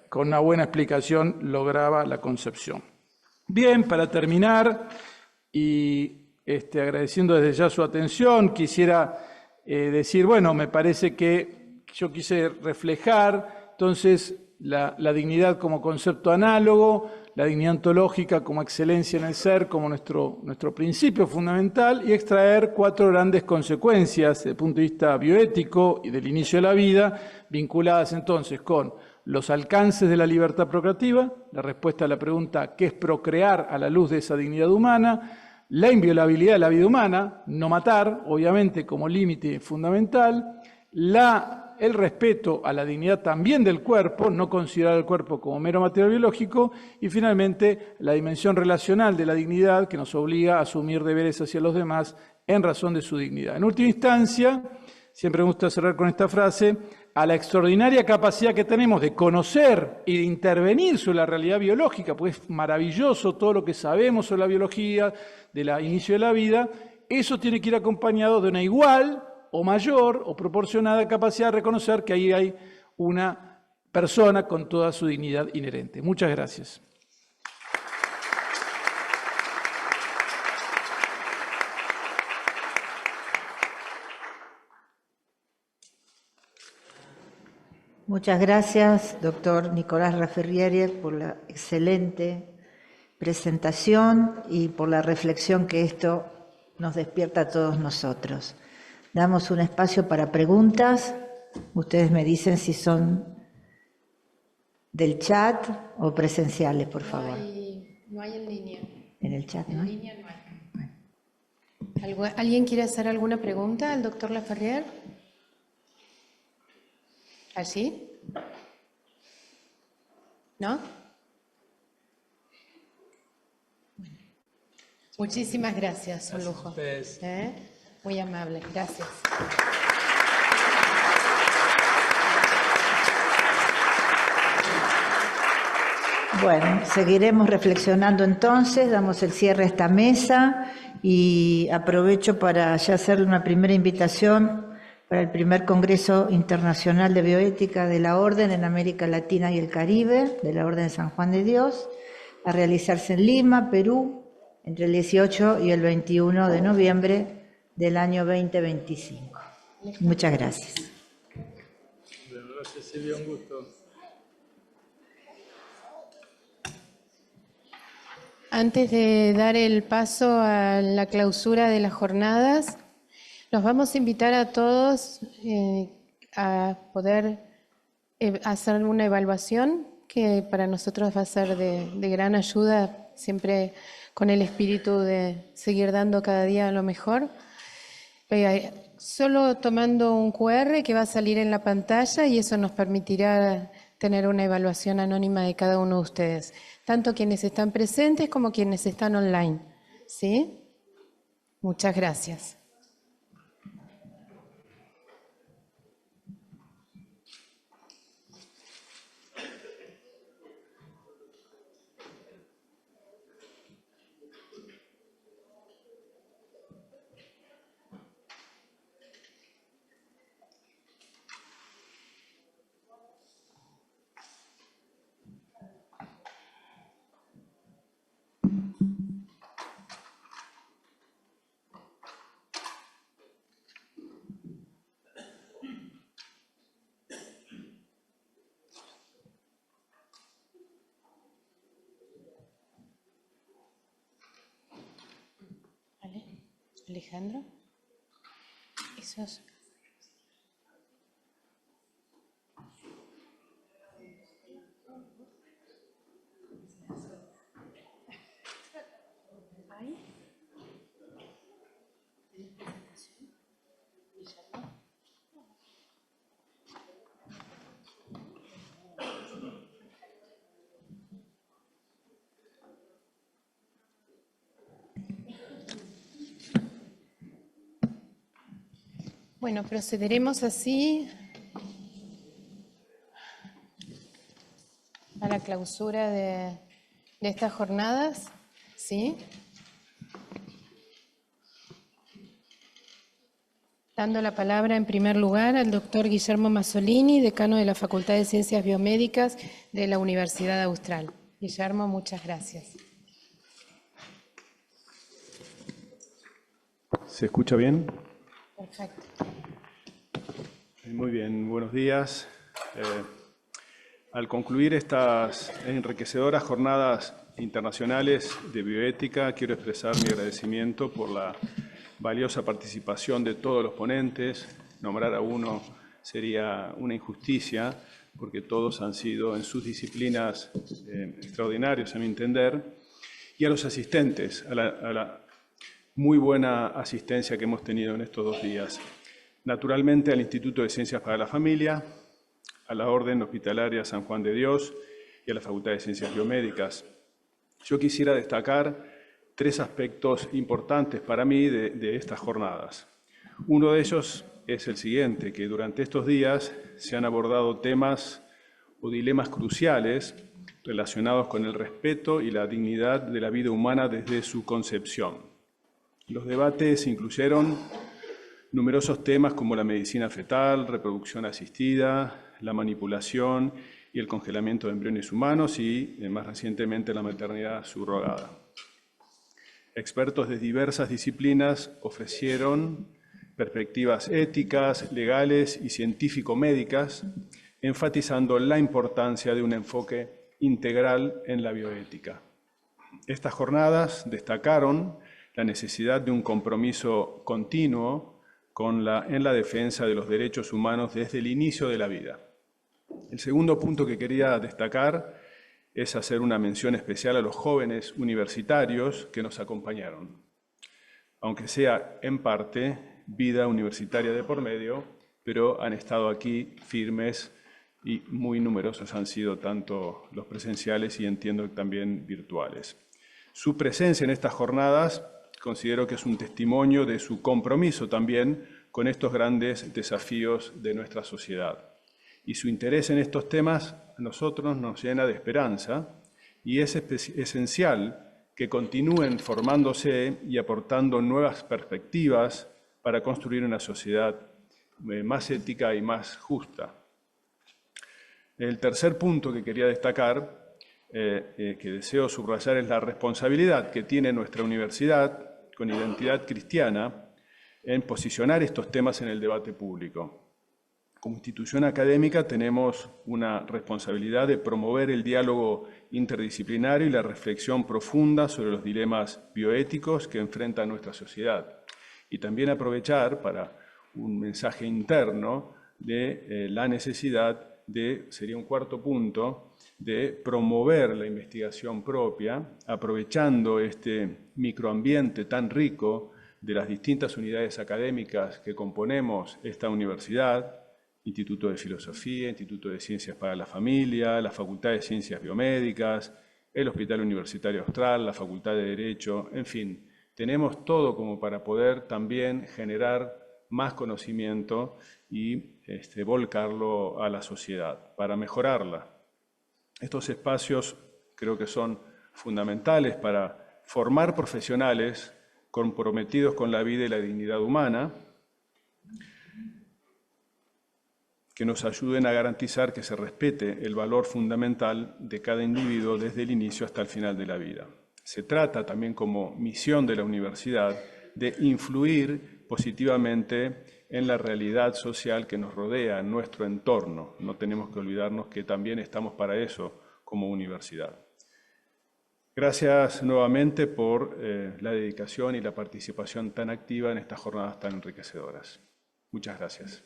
con una buena explicación lograba la concepción. Bien, para terminar, y agradeciendo desde ya su atención, quisiera decir, bueno, me parece que yo quise reflejar entonces la dignidad como concepto análogo, la dignidad ontológica como excelencia en el ser, como nuestro principio fundamental, y extraer 4 grandes consecuencias desde el punto de vista bioético y del inicio de la vida, vinculadas entonces con los alcances de la libertad procreativa, la respuesta a la pregunta ¿qué es procrear a la luz de esa dignidad humana?, la inviolabilidad de la vida humana, no matar, obviamente, como límite fundamental, el respeto a la dignidad también del cuerpo, no considerar el cuerpo como mero material biológico, y finalmente la dimensión relacional de la dignidad que nos obliga a asumir deberes hacia los demás en razón de su dignidad. En última instancia, siempre me gusta cerrar con esta frase, a la extraordinaria capacidad que tenemos de conocer y de intervenir sobre la realidad biológica, pues es maravilloso todo lo que sabemos sobre la biología, del inicio de la vida, eso tiene que ir acompañado de una igual o mayor o proporcionada capacidad de reconocer que ahí hay una persona con toda su dignidad inherente. Muchas gracias. Muchas gracias, doctor Nicolás Laferriere, por la excelente presentación y por la reflexión que esto nos despierta a todos nosotros. Damos un espacio para preguntas. Ustedes me dicen si son del chat o presenciales, por favor. No hay en línea. En el chat, ¿no? En línea no hay. ¿Alguien quiere hacer alguna pregunta al doctor Laferriere? ¿Así? ¿No? Bueno. Muchísimas gracias, un lujo. Muy amable, gracias. Bueno, seguiremos reflexionando entonces, damos el cierre a esta mesa y aprovecho para ya hacerle una primera invitación para el primer Congreso Internacional de Bioética de la Orden en América Latina y el Caribe, de la Orden de San Juan de Dios, a realizarse en Lima, Perú, entre el 18 y el 21 de noviembre del año 2025. Muchas gracias. Gracias, Silvia, un gusto. Antes de dar el paso a la clausura de las jornadas, los vamos a invitar a todos a poder hacer una evaluación que para nosotros va a ser de gran ayuda, siempre con el espíritu de seguir dando cada día lo mejor. Solo tomando un QR que va a salir en la pantalla y eso nos permitirá tener una evaluación anónima de cada uno de ustedes, tanto quienes están presentes como quienes están online. ¿Sí? Muchas gracias. Alejandro, esos... Bueno, procederemos así a la clausura de estas jornadas, ¿sí? Dando la palabra en primer lugar al doctor Guillermo Masolini, decano de la Facultad de Ciencias Biomédicas de la Universidad Austral. Guillermo, muchas gracias. ¿Se escucha bien? Perfecto. Muy bien, buenos días. Al concluir estas enriquecedoras jornadas internacionales de bioética, quiero expresar mi agradecimiento por la valiosa participación de todos los ponentes. Nombrar a uno sería una injusticia, porque todos han sido en sus disciplinas extraordinarios, a mi entender, y a los asistentes, a la muy buena asistencia que hemos tenido en estos 2 días. Naturalmente al Instituto de Ciencias para la Familia, a la Orden Hospitalaria San Juan de Dios y a la Facultad de Ciencias Biomédicas. Yo quisiera destacar 3 aspectos importantes para mí de estas jornadas. Uno de ellos es el siguiente, que durante estos días se han abordado temas o dilemas cruciales relacionados con el respeto y la dignidad de la vida humana desde su concepción. Los debates incluyeron numerosos temas como la medicina fetal, reproducción asistida, la manipulación y el congelamiento de embriones humanos y, más recientemente, la maternidad subrogada. Expertos de diversas disciplinas ofrecieron perspectivas éticas, legales y científico-médicas, enfatizando la importancia de un enfoque integral en la bioética. Estas jornadas destacaron la necesidad de un compromiso continuo en la defensa de los derechos humanos desde el inicio de la vida. El segundo punto que quería destacar es hacer una mención especial a los jóvenes universitarios que nos acompañaron, aunque sea en parte vida universitaria de por medio, pero han estado aquí firmes y muy numerosos han sido tanto los presenciales y entiendo que también virtuales. Su presencia en estas jornadas considero que es un testimonio de su compromiso también con estos grandes desafíos de nuestra sociedad. Y su interés en estos temas a nosotros nos llena de esperanza y es esencial que continúen formándose y aportando nuevas perspectivas para construir una sociedad más ética y más justa. El tercer punto que quería destacar, que deseo subrayar, es la responsabilidad que tiene nuestra universidad con identidad cristiana en posicionar estos temas en el debate público. Como institución académica tenemos una responsabilidad de promover el diálogo interdisciplinario y la reflexión profunda sobre los dilemas bioéticos que enfrenta nuestra sociedad. Y también aprovechar para un mensaje interno de la necesidad de, sería un cuarto punto, de promover la investigación propia, aprovechando este microambiente tan rico de las distintas unidades académicas que componemos esta universidad, Instituto de Filosofía, Instituto de Ciencias para la Familia, la Facultad de Ciencias Biomédicas, el Hospital Universitario Austral, la Facultad de Derecho, en fin, tenemos todo como para poder también generar más conocimiento y volcarlo a la sociedad, para mejorarla. Estos espacios creo que son fundamentales para formar profesionales comprometidos con la vida y la dignidad humana, que nos ayuden a garantizar que se respete el valor fundamental de cada individuo desde el inicio hasta el final de la vida. Se trata también como misión de la universidad de influir positivamente en la realidad social que nos rodea, en nuestro entorno. No tenemos que olvidarnos que también estamos para eso como universidad. Gracias nuevamente por la dedicación y la participación tan activa en estas jornadas tan enriquecedoras. Muchas gracias.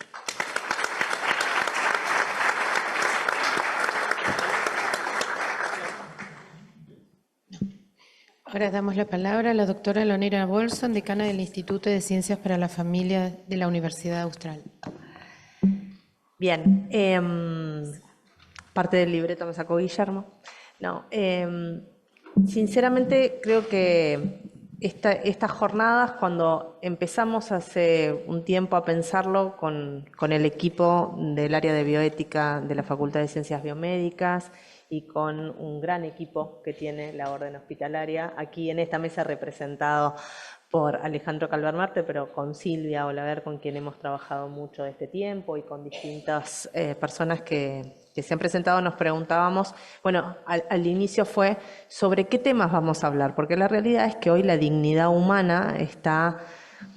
Ahora damos la palabra a la doctora Leonora Bolson, decana del Instituto de Ciencias para la Familia de la Universidad Austral. Bien, parte del libreto me sacó Guillermo. No, sinceramente creo que estas jornadas, cuando empezamos hace un tiempo a pensarlo con el equipo del área de bioética de la Facultad de Ciencias Biomédicas y con un gran equipo que tiene la Orden Hospitalaria, aquí en esta mesa representado por Alejandro Calvermarte, pero con Silvia Olaver, con quien hemos trabajado mucho este tiempo, y con distintas personas que se han presentado, nos preguntábamos, bueno, al inicio fue sobre qué temas vamos a hablar, porque la realidad es que hoy la dignidad humana está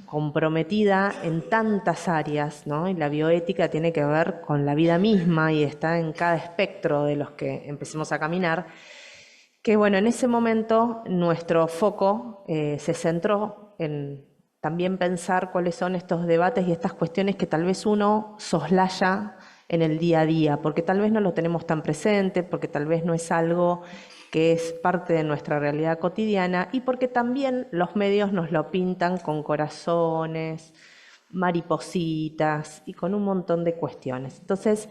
comprometida en tantas áreas, ¿no? Y la bioética tiene que ver con la vida misma y está en cada espectro de los que empecemos a caminar, que bueno, en ese momento nuestro foco se centró en también pensar cuáles son estos debates y estas cuestiones que tal vez uno soslaya en el día a día, porque tal vez no lo tenemos tan presente, porque tal vez no es algo que es parte de nuestra realidad cotidiana y porque también los medios nos lo pintan con corazones, maripositas y con un montón de cuestiones. Entonces,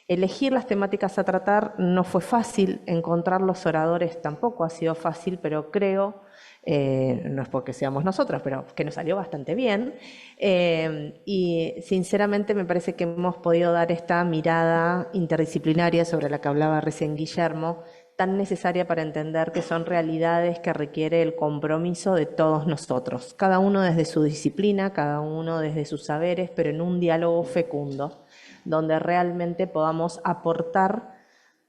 elegir las temáticas a tratar no fue fácil, encontrar los oradores tampoco ha sido fácil, pero creo, no es porque seamos nosotras, pero que nos salió bastante bien. Y sinceramente me parece que hemos podido dar esta mirada interdisciplinaria sobre la que hablaba recién Guillermo, tan necesaria para entender que son realidades que requiere el compromiso de todos nosotros, cada uno desde su disciplina, cada uno desde sus saberes, pero en un diálogo fecundo, donde realmente podamos aportar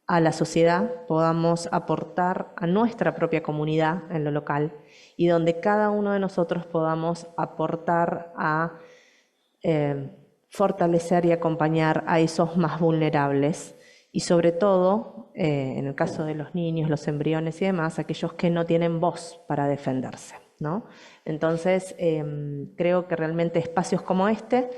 a la sociedad, podamos aportar a nuestra propia comunidad en lo local y donde cada uno de nosotros podamos aportar a fortalecer y acompañar a esos más vulnerables y sobre todo, en el caso de los niños, los embriones y demás, aquellos que no tienen voz para defenderse, ¿no? Entonces, creo que realmente espacios como este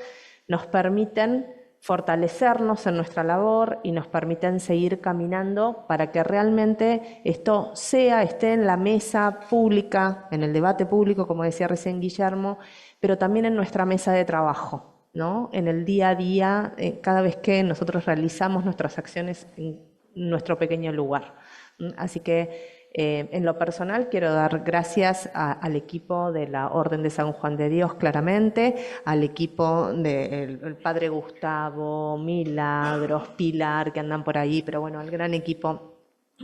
nos permiten fortalecernos en nuestra labor y nos permiten seguir caminando para que realmente esto esté en la mesa pública, en el debate público, como decía recién Guillermo, pero también en nuestra mesa de trabajo, ¿no? En el día a día, cada vez que nosotros realizamos nuestras acciones en nuestro pequeño lugar. Así que en lo personal quiero dar gracias al equipo de la Orden de San Juan de Dios, claramente, al equipo del Padre Gustavo, Milagros, Pilar, que andan por ahí, pero bueno, al gran equipo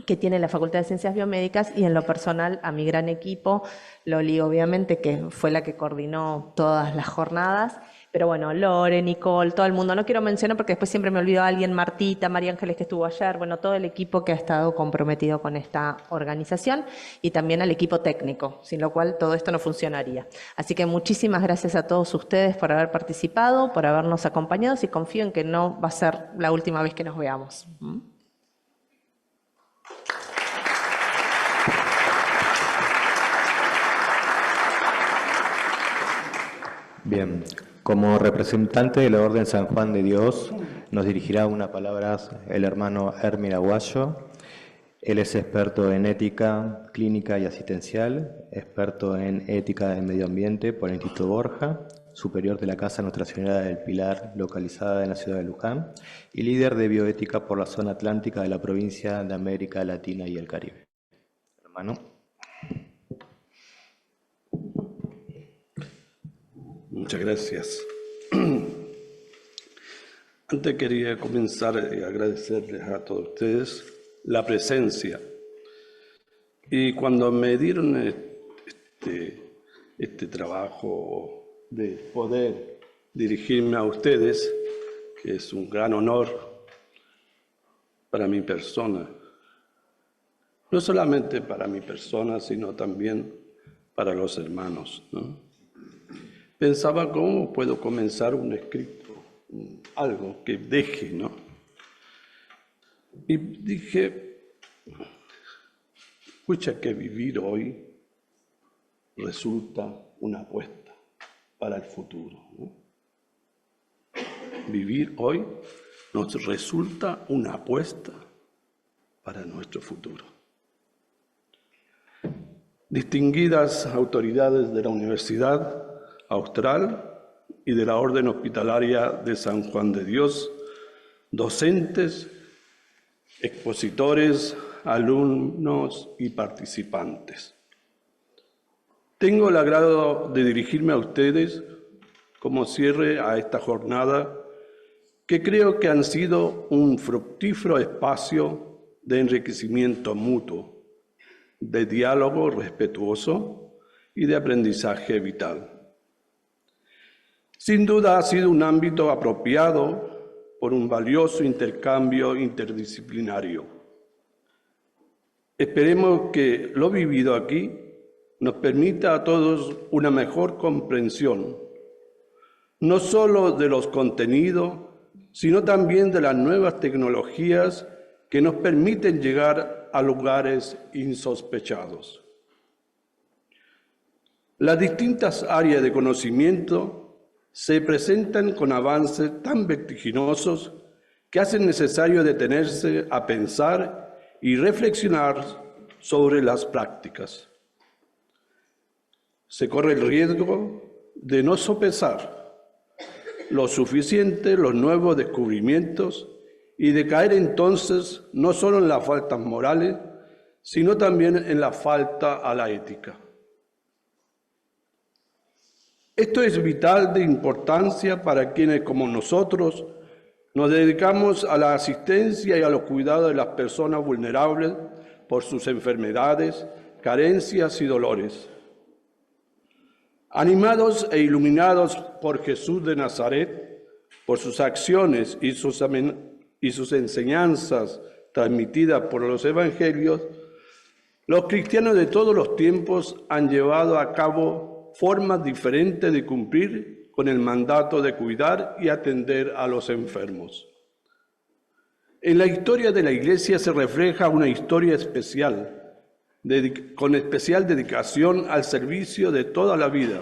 que tiene la Facultad de Ciencias Biomédicas y en lo personal a mi gran equipo, Loli obviamente, que fue la que coordinó todas las jornadas, pero bueno, Lore, Nicole, todo el mundo, no quiero mencionar porque después siempre me olvido a alguien, Martita, María Ángeles que estuvo ayer, bueno, todo el equipo que ha estado comprometido con esta organización y también al equipo técnico, sin lo cual todo esto no funcionaría. Así que muchísimas gracias a todos ustedes por haber participado, por habernos acompañado y confío en que no va a ser la última vez que nos veamos. Bien, como representante de la Orden San Juan de Dios, nos dirigirá unas palabras el hermano Hermir Aguayo. Él es experto en ética clínica y asistencial, experto en ética del medio ambiente por el Instituto Borja, superior de la Casa Nuestra Señora del Pilar, localizada en la ciudad de Luján, y líder de bioética por la zona atlántica de la provincia de América Latina y el Caribe. Hermano. Muchas gracias. Antes quería comenzar a agradecerles a todos ustedes la presencia. Y cuando me dieron este trabajo de poder dirigirme a ustedes, que es un gran honor para mi persona, no solamente para mi persona, sino también para los hermanos, ¿no? Pensaba cómo puedo comenzar un escrito, algo que deje, ¿no? Y dije, escucha que vivir hoy resulta una apuesta para el futuro, ¿no? Vivir hoy nos resulta una apuesta para nuestro futuro. Distinguidas autoridades de la Universidad Austral y de la Orden Hospitalaria de San Juan de Dios, docentes, expositores, alumnos y participantes. Tengo el agrado de dirigirme a ustedes como cierre a esta jornada que creo que han sido un fructífero espacio de enriquecimiento mutuo, de diálogo respetuoso y de aprendizaje vital. Sin duda ha sido un ámbito apropiado por un valioso intercambio interdisciplinario. Esperemos que lo vivido aquí nos permita a todos una mejor comprensión no solo de los contenidos, sino también de las nuevas tecnologías que nos permiten llegar a lugares insospechados. Las distintas áreas de conocimiento se presentan con avances tan vertiginosos que hacen necesario detenerse a pensar y reflexionar sobre las prácticas. Se corre el riesgo de no sopesar lo suficiente los nuevos descubrimientos y de caer entonces no solo en las faltas morales, sino también en la falta a la ética. Esto es vital de importancia para quienes, como nosotros, nos dedicamos a la asistencia y a los cuidados de las personas vulnerables por sus enfermedades, carencias y dolores. Animados e iluminados por Jesús de Nazaret, por sus acciones y sus enseñanzas transmitidas por los evangelios, los cristianos de todos los tiempos han llevado a cabo formas diferentes de cumplir con el mandato de cuidar y atender a los enfermos. En la historia de la Iglesia se refleja una historia especial, con especial dedicación al servicio de toda la vida,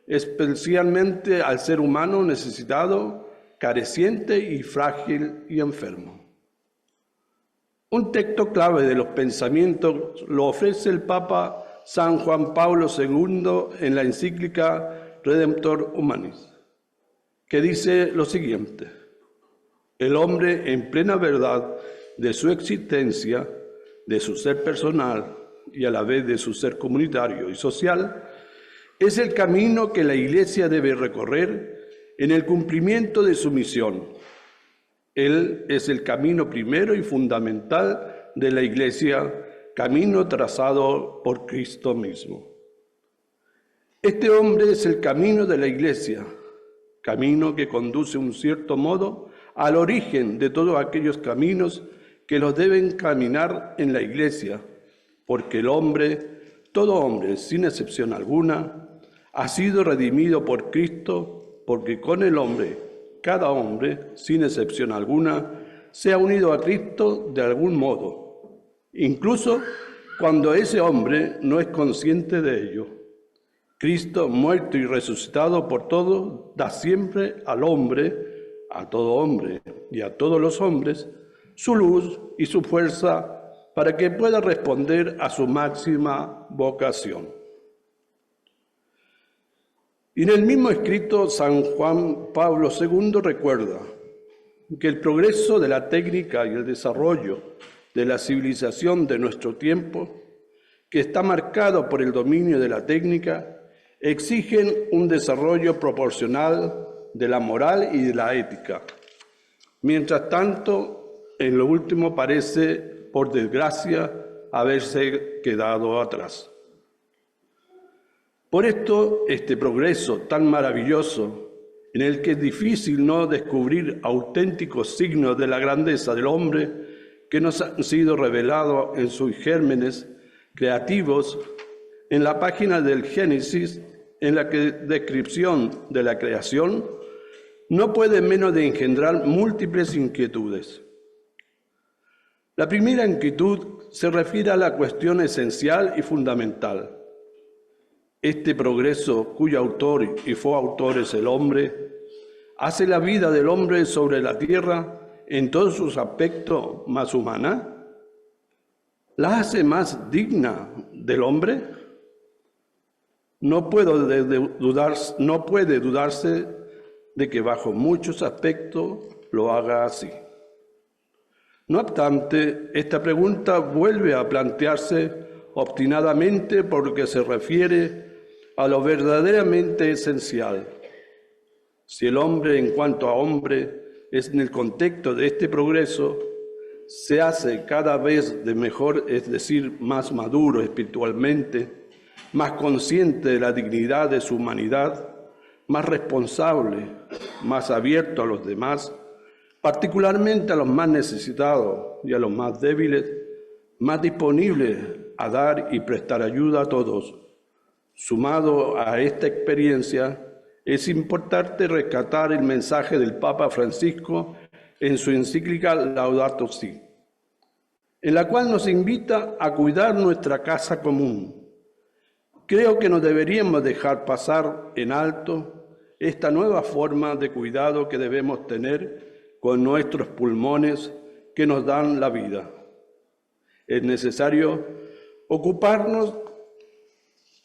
especialmente al ser humano necesitado, careciente y frágil y enfermo. Un texto clave de los pensamientos lo ofrece el Papa San Juan Pablo II en la encíclica Redemptor Humanis, que dice lo siguiente: el hombre en plena verdad de su existencia, de su ser personal y a la vez de su ser comunitario y social, es el camino que la Iglesia debe recorrer en el cumplimiento de su misión. Él es el camino primero y fundamental de la Iglesia, camino trazado por Cristo mismo. Este hombre es el camino de la Iglesia, camino que conduce, un cierto modo, al origen de todos aquellos caminos que los deben caminar en la Iglesia, porque el hombre, todo hombre, sin excepción alguna, ha sido redimido por Cristo, porque con el hombre, cada hombre, sin excepción alguna, se ha unido a Cristo de algún modo, incluso cuando ese hombre no es consciente de ello. Cristo, muerto y resucitado por todos, da siempre al hombre, a todo hombre y a todos los hombres, su luz y su fuerza para que pueda responder a su máxima vocación. Y en el mismo escrito, San Juan Pablo II recuerda que el progreso de la técnica y el desarrollo de la civilización de nuestro tiempo, que está marcado por el dominio de la técnica, exigen un desarrollo proporcional de la moral y de la ética. Mientras tanto, en lo último parece, por desgracia, haberse quedado atrás. Por esto, este progreso tan maravilloso, en el que es difícil no descubrir auténticos signos de la grandeza del hombre que nos han sido revelados en sus gérmenes creativos, en la página del Génesis, en la descripción de la creación, no puede menos de engendrar múltiples inquietudes. La primera inquietud se refiere a la cuestión esencial y fundamental. Este progreso, cuyo autor y coautor es el hombre, hace la vida del hombre sobre la tierra en todos sus aspectos más humana. ¿La hace más digna del hombre? No puede dudarse de que bajo muchos aspectos lo haga así. No obstante, esta pregunta vuelve a plantearse obstinadamente porque se refiere a lo verdaderamente esencial. Si el hombre, en cuanto a hombre, es en el contexto de este progreso, se hace cada vez de mejor, es decir, más maduro espiritualmente, más consciente de la dignidad de su humanidad, más responsable, más abierto a los demás, particularmente a los más necesitados y a los más débiles, más disponible a dar y prestar ayuda a todos. Sumado a esta experiencia, es importante rescatar el mensaje del Papa Francisco en su encíclica Laudato Si, en la cual nos invita a cuidar nuestra casa común. Creo que no deberíamos dejar pasar en alto esta nueva forma de cuidado que debemos tener con nuestros pulmones que nos dan la vida. Es necesario ocuparnos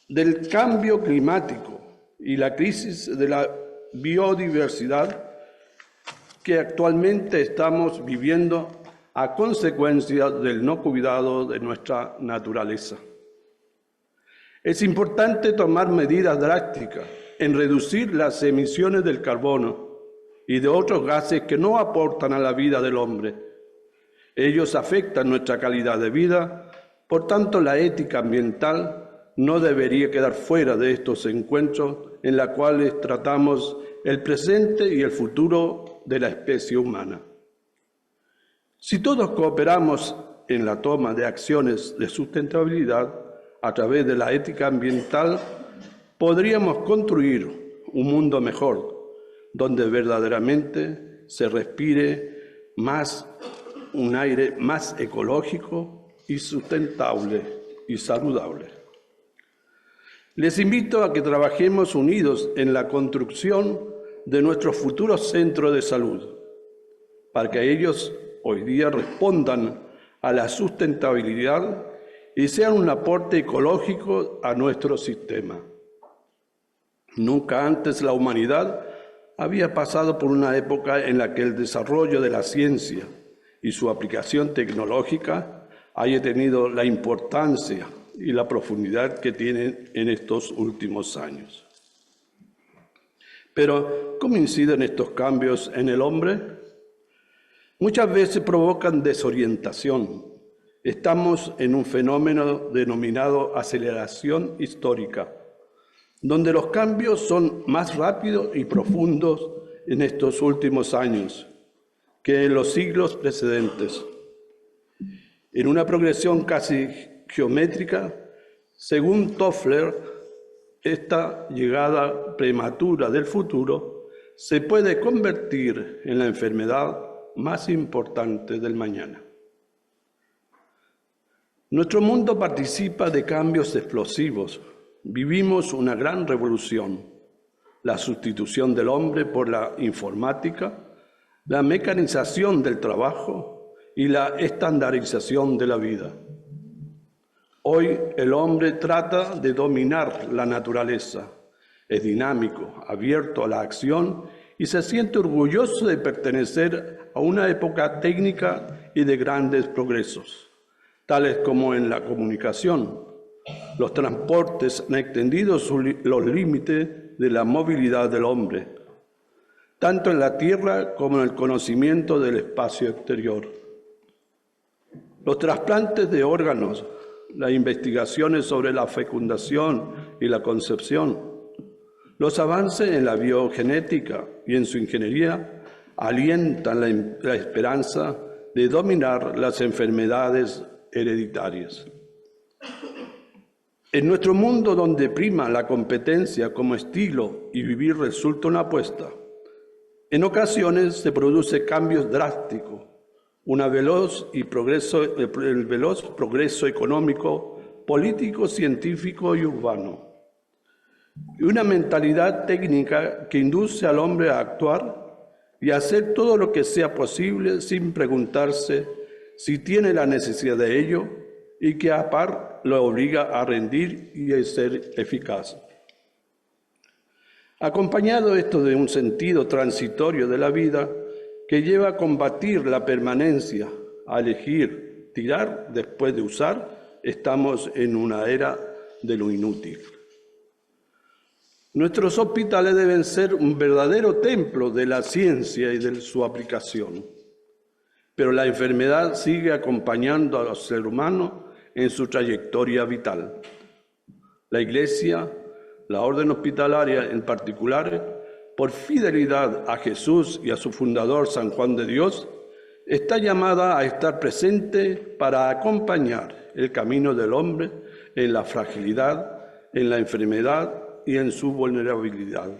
del cambio climático y la crisis de la biodiversidad que actualmente estamos viviendo a consecuencia del no cuidado de nuestra naturaleza. Es importante tomar medidas drásticas en reducir las emisiones del carbono y de otros gases que no aportan a la vida del hombre. Ellos afectan nuestra calidad de vida, por tanto la ética ambiental no debería quedar fuera de estos encuentros en los cuales tratamos el presente y el futuro de la especie humana. Si todos cooperamos en la toma de acciones de sustentabilidad a través de la ética ambiental, podríamos construir un mundo mejor, donde verdaderamente se respire un aire más ecológico y sustentable y saludable. Les invito a que trabajemos unidos en la construcción de nuestros futuros centros de salud, para que ellos hoy día respondan a la sustentabilidad y sean un aporte ecológico a nuestro sistema. Nunca antes la humanidad había pasado por una época en la que el desarrollo de la ciencia y su aplicación tecnológica haya tenido la importancia y la profundidad que tienen en estos últimos años. Pero, ¿cómo inciden estos cambios en el hombre? Muchas veces provocan desorientación. Estamos en un fenómeno denominado aceleración histórica, donde los cambios son más rápidos y profundos en estos últimos años que en los siglos precedentes. En una progresión casi geométrica, según Toffler, esta llegada prematura del futuro se puede convertir en la enfermedad más importante del mañana. Nuestro mundo participa de cambios explosivos. Vivimos una gran revolución, la sustitución del hombre por la informática, la mecanización del trabajo y la estandarización de la vida. Hoy el hombre trata de dominar la naturaleza. Es dinámico, abierto a la acción y se siente orgulloso de pertenecer a una época técnica y de grandes progresos, tales como en la comunicación. Los transportes han extendido los límites de la movilidad del hombre, tanto en la tierra como en el conocimiento del espacio exterior. Los trasplantes de órganos, las investigaciones sobre la fecundación y la concepción, los avances en la biogenética y en su ingeniería alientan la esperanza de dominar las enfermedades hereditarias. En nuestro mundo, donde prima la competencia como estilo y vivir resulta una apuesta, en ocasiones se produce cambios drásticos, el veloz progreso económico, político, científico y urbano, y una mentalidad técnica que induce al hombre a actuar y a hacer todo lo que sea posible sin preguntarse si tiene la necesidad de ello y que a par lo obliga a rendir y a ser eficaz. Acompañado esto de un sentido transitorio de la vida que lleva a combatir la permanencia, a elegir tirar después de usar, estamos en una era de lo inútil. Nuestros hospitales deben ser un verdadero templo de la ciencia y de su aplicación, pero la enfermedad sigue acompañando al ser humano en su trayectoria vital. La Iglesia, la orden hospitalaria en particular, por fidelidad a Jesús y a su fundador San Juan de Dios, está llamada a estar presente para acompañar el camino del hombre en la fragilidad, en la enfermedad y en su vulnerabilidad.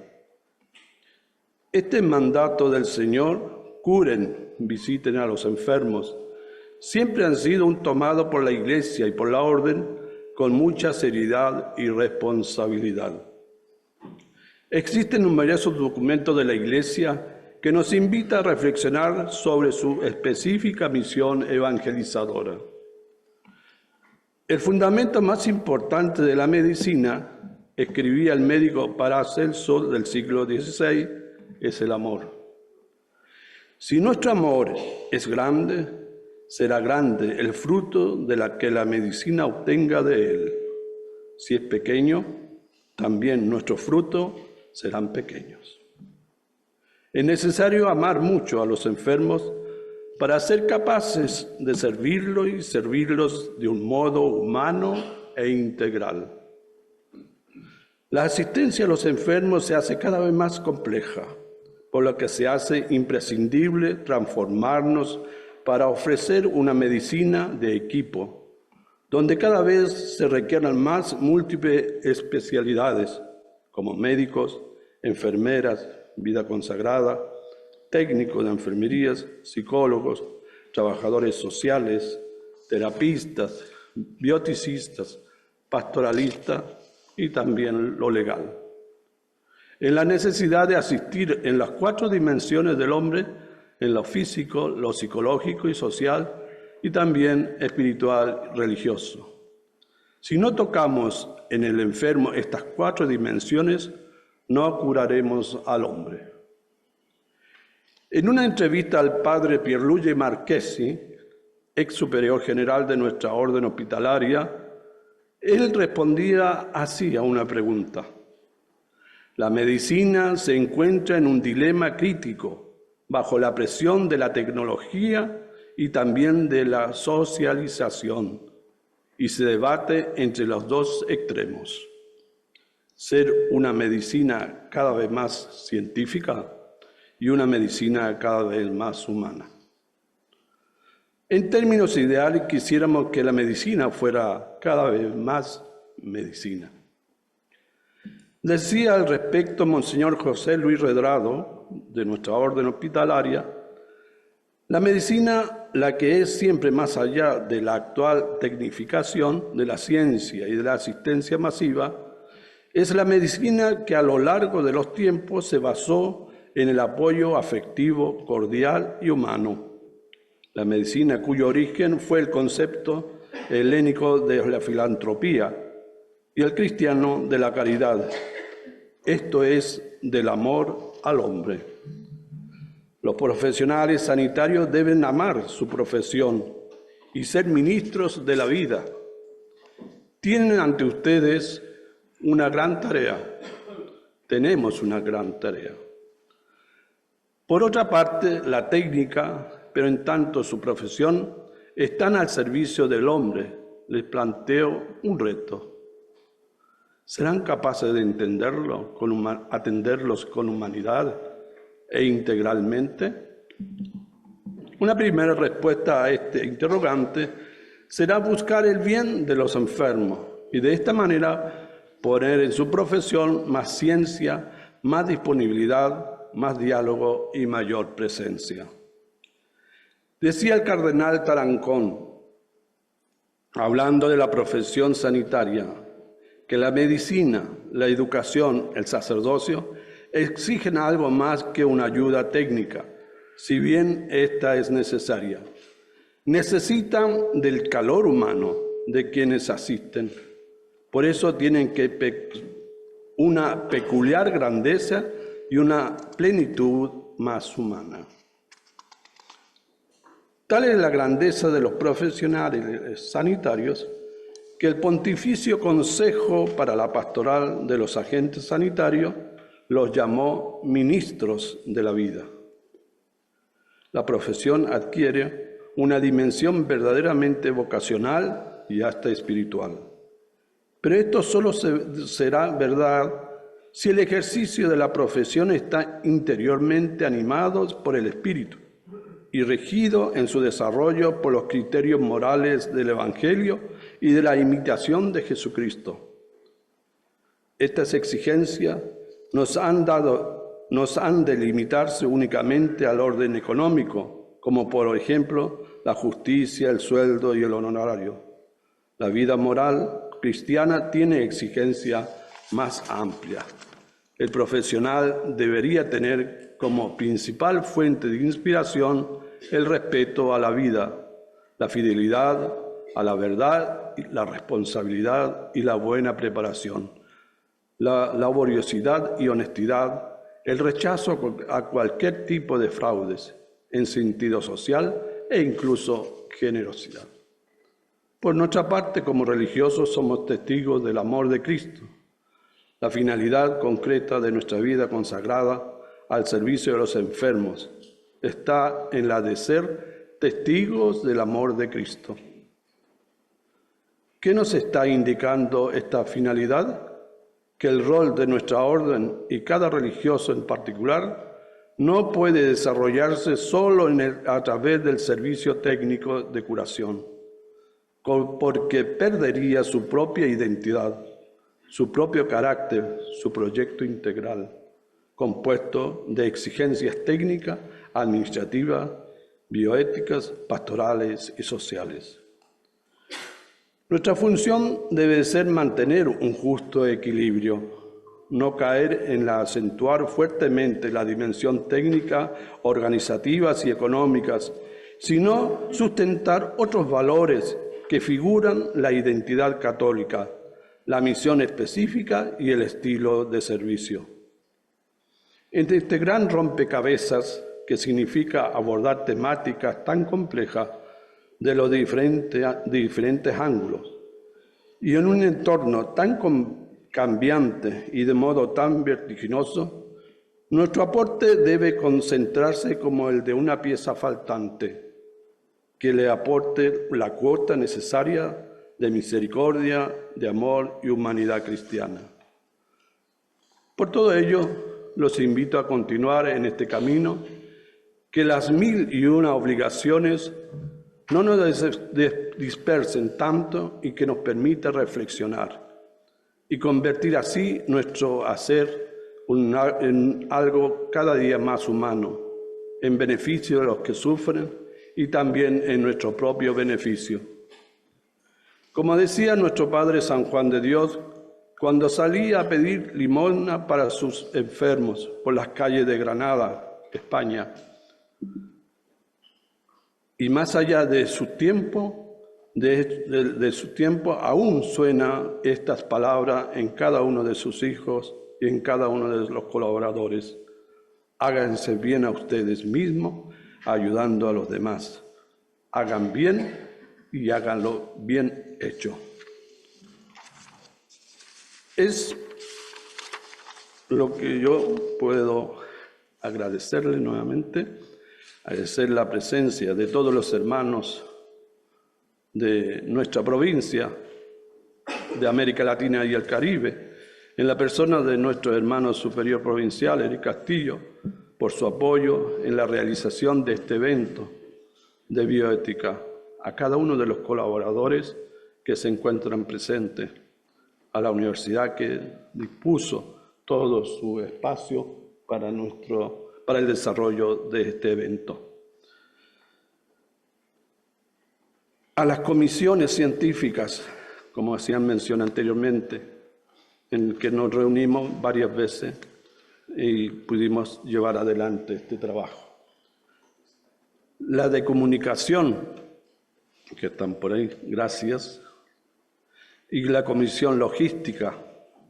Este mandato del Señor, curen, visiten a los enfermos, siempre han sido tomados por la Iglesia y por la Orden con mucha seriedad y responsabilidad. Existen numerosos documentos de la Iglesia que nos invitan a reflexionar sobre su específica misión evangelizadora. El fundamento más importante de la medicina, escribía el médico Paracelso del siglo XVI, es el amor. Si nuestro amor es grande, será grande el fruto de la que la medicina obtenga de él. Si es pequeño, también nuestros frutos serán pequeños. Es necesario amar mucho a los enfermos para ser capaces de servirlos y servirlos de un modo humano e integral. La asistencia a los enfermos se hace cada vez más compleja, por lo que se hace imprescindible transformarnos para ofrecer una medicina de equipo, donde cada vez se requieran más múltiples especialidades, como médicos, enfermeras, vida consagrada, técnicos de enfermerías, psicólogos, trabajadores sociales, terapistas, bioticistas, pastoralistas y también lo legal. En la necesidad de asistir en las 4 dimensiones del hombre, en lo físico, lo psicológico y social, y también espiritual y religioso. Si no tocamos en el enfermo estas 4 dimensiones, no curaremos al hombre. En una entrevista al padre Pierluigi Marchesi, ex superior general de nuestra orden hospitalaria, él respondía así a una pregunta. La medicina se encuentra en un dilema crítico, bajo la presión de la tecnología y también de la socialización, y se debate entre los 2 extremos. Ser una medicina cada vez más científica y una medicina cada vez más humana. En términos ideales, quisiéramos que la medicina fuera cada vez más medicina. Decía al respecto Monseñor José Luis Redrado, de nuestra orden hospitalaria, la medicina, la que es siempre más allá de la actual tecnificación de la ciencia y de la asistencia masiva, es la medicina que a lo largo de los tiempos se basó en el apoyo afectivo, cordial y humano. La medicina cuyo origen fue el concepto helénico de la filantropía y el cristiano de la caridad. Esto es del amor al hombre. Los profesionales sanitarios deben amar su profesión y ser ministros de la vida. Tienen ante ustedes una gran tarea. Tenemos una gran tarea. Por otra parte, la técnica, pero en tanto su profesión, están al servicio del hombre. Les planteo un reto. ¿Serán capaces de entenderlo, atenderlos con humanidad e integralmente? Una primera respuesta a este interrogante será buscar el bien de los enfermos y de esta manera poner en su profesión más ciencia, más disponibilidad, más diálogo y mayor presencia. Decía el cardenal Tarancón, hablando de la profesión sanitaria, que la medicina, la educación, el sacerdocio exigen algo más que una ayuda técnica, si bien esta es necesaria. Necesitan del calor humano de quienes asisten. Por eso tienen una peculiar grandeza y una plenitud más humana. Tal es la grandeza de los profesionales sanitarios que el Pontificio Consejo para la Pastoral de los Agentes Sanitarios los llamó ministros de la vida. La profesión adquiere una dimensión verdaderamente vocacional y hasta espiritual. Pero esto solo será verdad si el ejercicio de la profesión está interiormente animado por el Espíritu y regido en su desarrollo por los criterios morales del Evangelio y de la imitación de Jesucristo. Estas exigencias nos han dado nos han de limitarse únicamente al orden económico, como por ejemplo la justicia, el sueldo y el honorario. La vida moral cristiana tiene exigencia más amplia. El profesional debería tener como principal fuente de inspiración el respeto a la vida, la fidelidad a la verdad, la responsabilidad y la buena preparación, la laboriosidad y honestidad, el rechazo a cualquier tipo de fraudes en sentido social e incluso generosidad. Por nuestra parte, como religiosos, somos testigos del amor de Cristo. La finalidad concreta de nuestra vida consagrada al servicio de los enfermos está en la de ser testigos del amor de Cristo. ¿Qué nos está indicando esta finalidad? Que el rol de nuestra orden y cada religioso en particular no puede desarrollarse solo a través del servicio técnico de curación, porque perdería su propia identidad, su propio carácter, su proyecto integral, compuesto de exigencias técnicas, administrativas, bioéticas, pastorales y sociales. Nuestra función debe ser mantener un justo equilibrio, no caer en acentuar fuertemente la dimensión técnica, organizativas y económicas, sino sustentar otros valores que figuran la identidad católica, la misión específica y el estilo de servicio. Entre este gran rompecabezas que significa abordar temáticas tan complejas de los diferentes ángulos y en un entorno tan cambiante y de modo tan vertiginoso, nuestro aporte debe concentrarse como el de una pieza faltante, que le aporte la cuota necesaria de misericordia, de amor y humanidad cristiana. Por todo ello, los invito a continuar en este camino, que las 1001 obligaciones no nos dispersen tanto y que nos permita reflexionar y convertir así nuestro hacer en algo cada día más humano, en beneficio de los que sufren y también en nuestro propio beneficio. Como decía nuestro Padre San Juan de Dios, cuando salía a pedir limosna para sus enfermos por las calles de Granada, España, y más allá de su tiempo, aún suenan estas palabras en cada uno de sus hijos y en cada uno de los colaboradores. Háganse bien a ustedes mismos, ayudando a los demás. Hagan bien y háganlo bien hecho. Es lo que yo puedo agradecerle nuevamente, agradecer la presencia de todos los hermanos de nuestra provincia, de América Latina y el Caribe, en la persona de nuestro hermano superior provincial, Eric Castillo, por su apoyo en la realización de este evento de bioética, a cada uno de los colaboradores que se encuentran presentes, a la universidad que dispuso todo su espacio para el desarrollo de este evento. A las comisiones científicas, como hacían mención anteriormente, en que nos reunimos varias veces y pudimos llevar adelante este trabajo. La de comunicación, que están por ahí, gracias, y la comisión logística,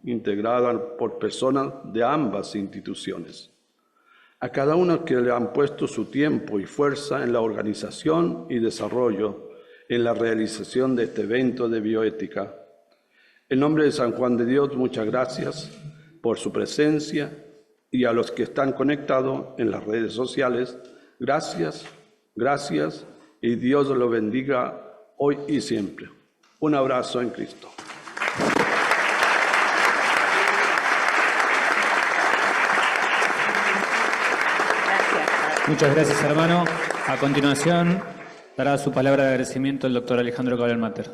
integrada por personas de ambas instituciones. A cada uno que le han puesto su tiempo y fuerza en la organización y desarrollo, en la realización de este evento de bioética. En nombre de San Juan de Dios, muchas gracias por su presencia y a los que están conectados en las redes sociales, gracias, gracias y Dios los bendiga hoy y siempre. Un abrazo en Cristo. Muchas gracias, hermano. A continuación, dará su palabra de agradecimiento el doctor Alejandro Cabral Mater.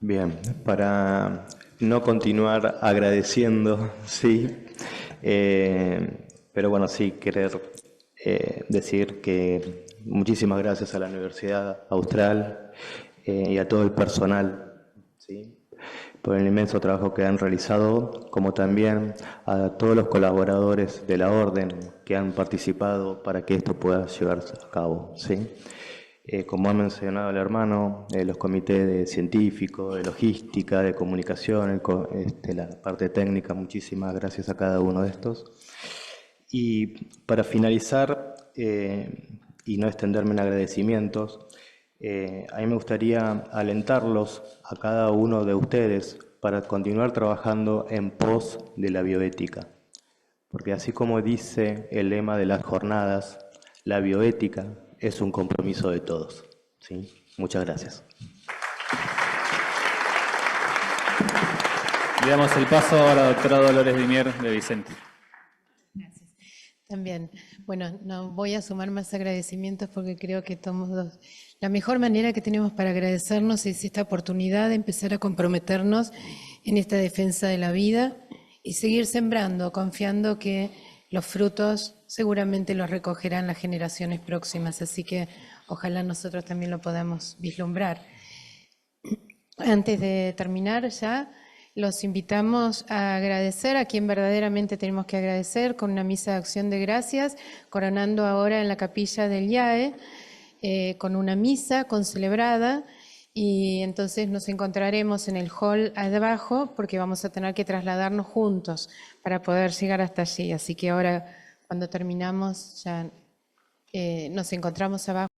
Bien, para no continuar agradeciendo, sí, pero bueno, sí, querer decir que muchísimas gracias a la Universidad Austral y a todo el personal, ¿sí?, por el inmenso trabajo que han realizado, como también a todos los colaboradores de la Orden que han participado para que esto pueda llevarse a cabo, ¿sí? Como ha mencionado el hermano, los comités de científicos, de logística, de comunicación, la parte técnica, muchísimas gracias a cada uno de estos. Y para finalizar, y no extenderme en agradecimientos, a mí me gustaría alentarlos a cada uno de ustedes para continuar trabajando en pos de la bioética. Porque así como dice el lema de las jornadas, la bioética es un compromiso de todos, ¿sí? Muchas gracias. Le damos el paso a la doctora Dolores Dimier de Vicente. Gracias. También, bueno, no voy a sumar más agradecimientos porque creo que todos, la mejor manera que tenemos para agradecernos es esta oportunidad de empezar a comprometernos en esta defensa de la vida y seguir sembrando, confiando que los frutos seguramente los recogerán las generaciones próximas, así que ojalá nosotros también lo podamos vislumbrar. Antes de terminar ya, los invitamos a agradecer a quien verdaderamente tenemos que agradecer con una misa de acción de gracias, coronando ahora en la capilla del IAE, con una misa concelebrada, y entonces nos encontraremos en el hall abajo porque vamos a tener que trasladarnos juntos para poder llegar hasta allí. Así que ahora, cuando terminamos, ya nos encontramos abajo.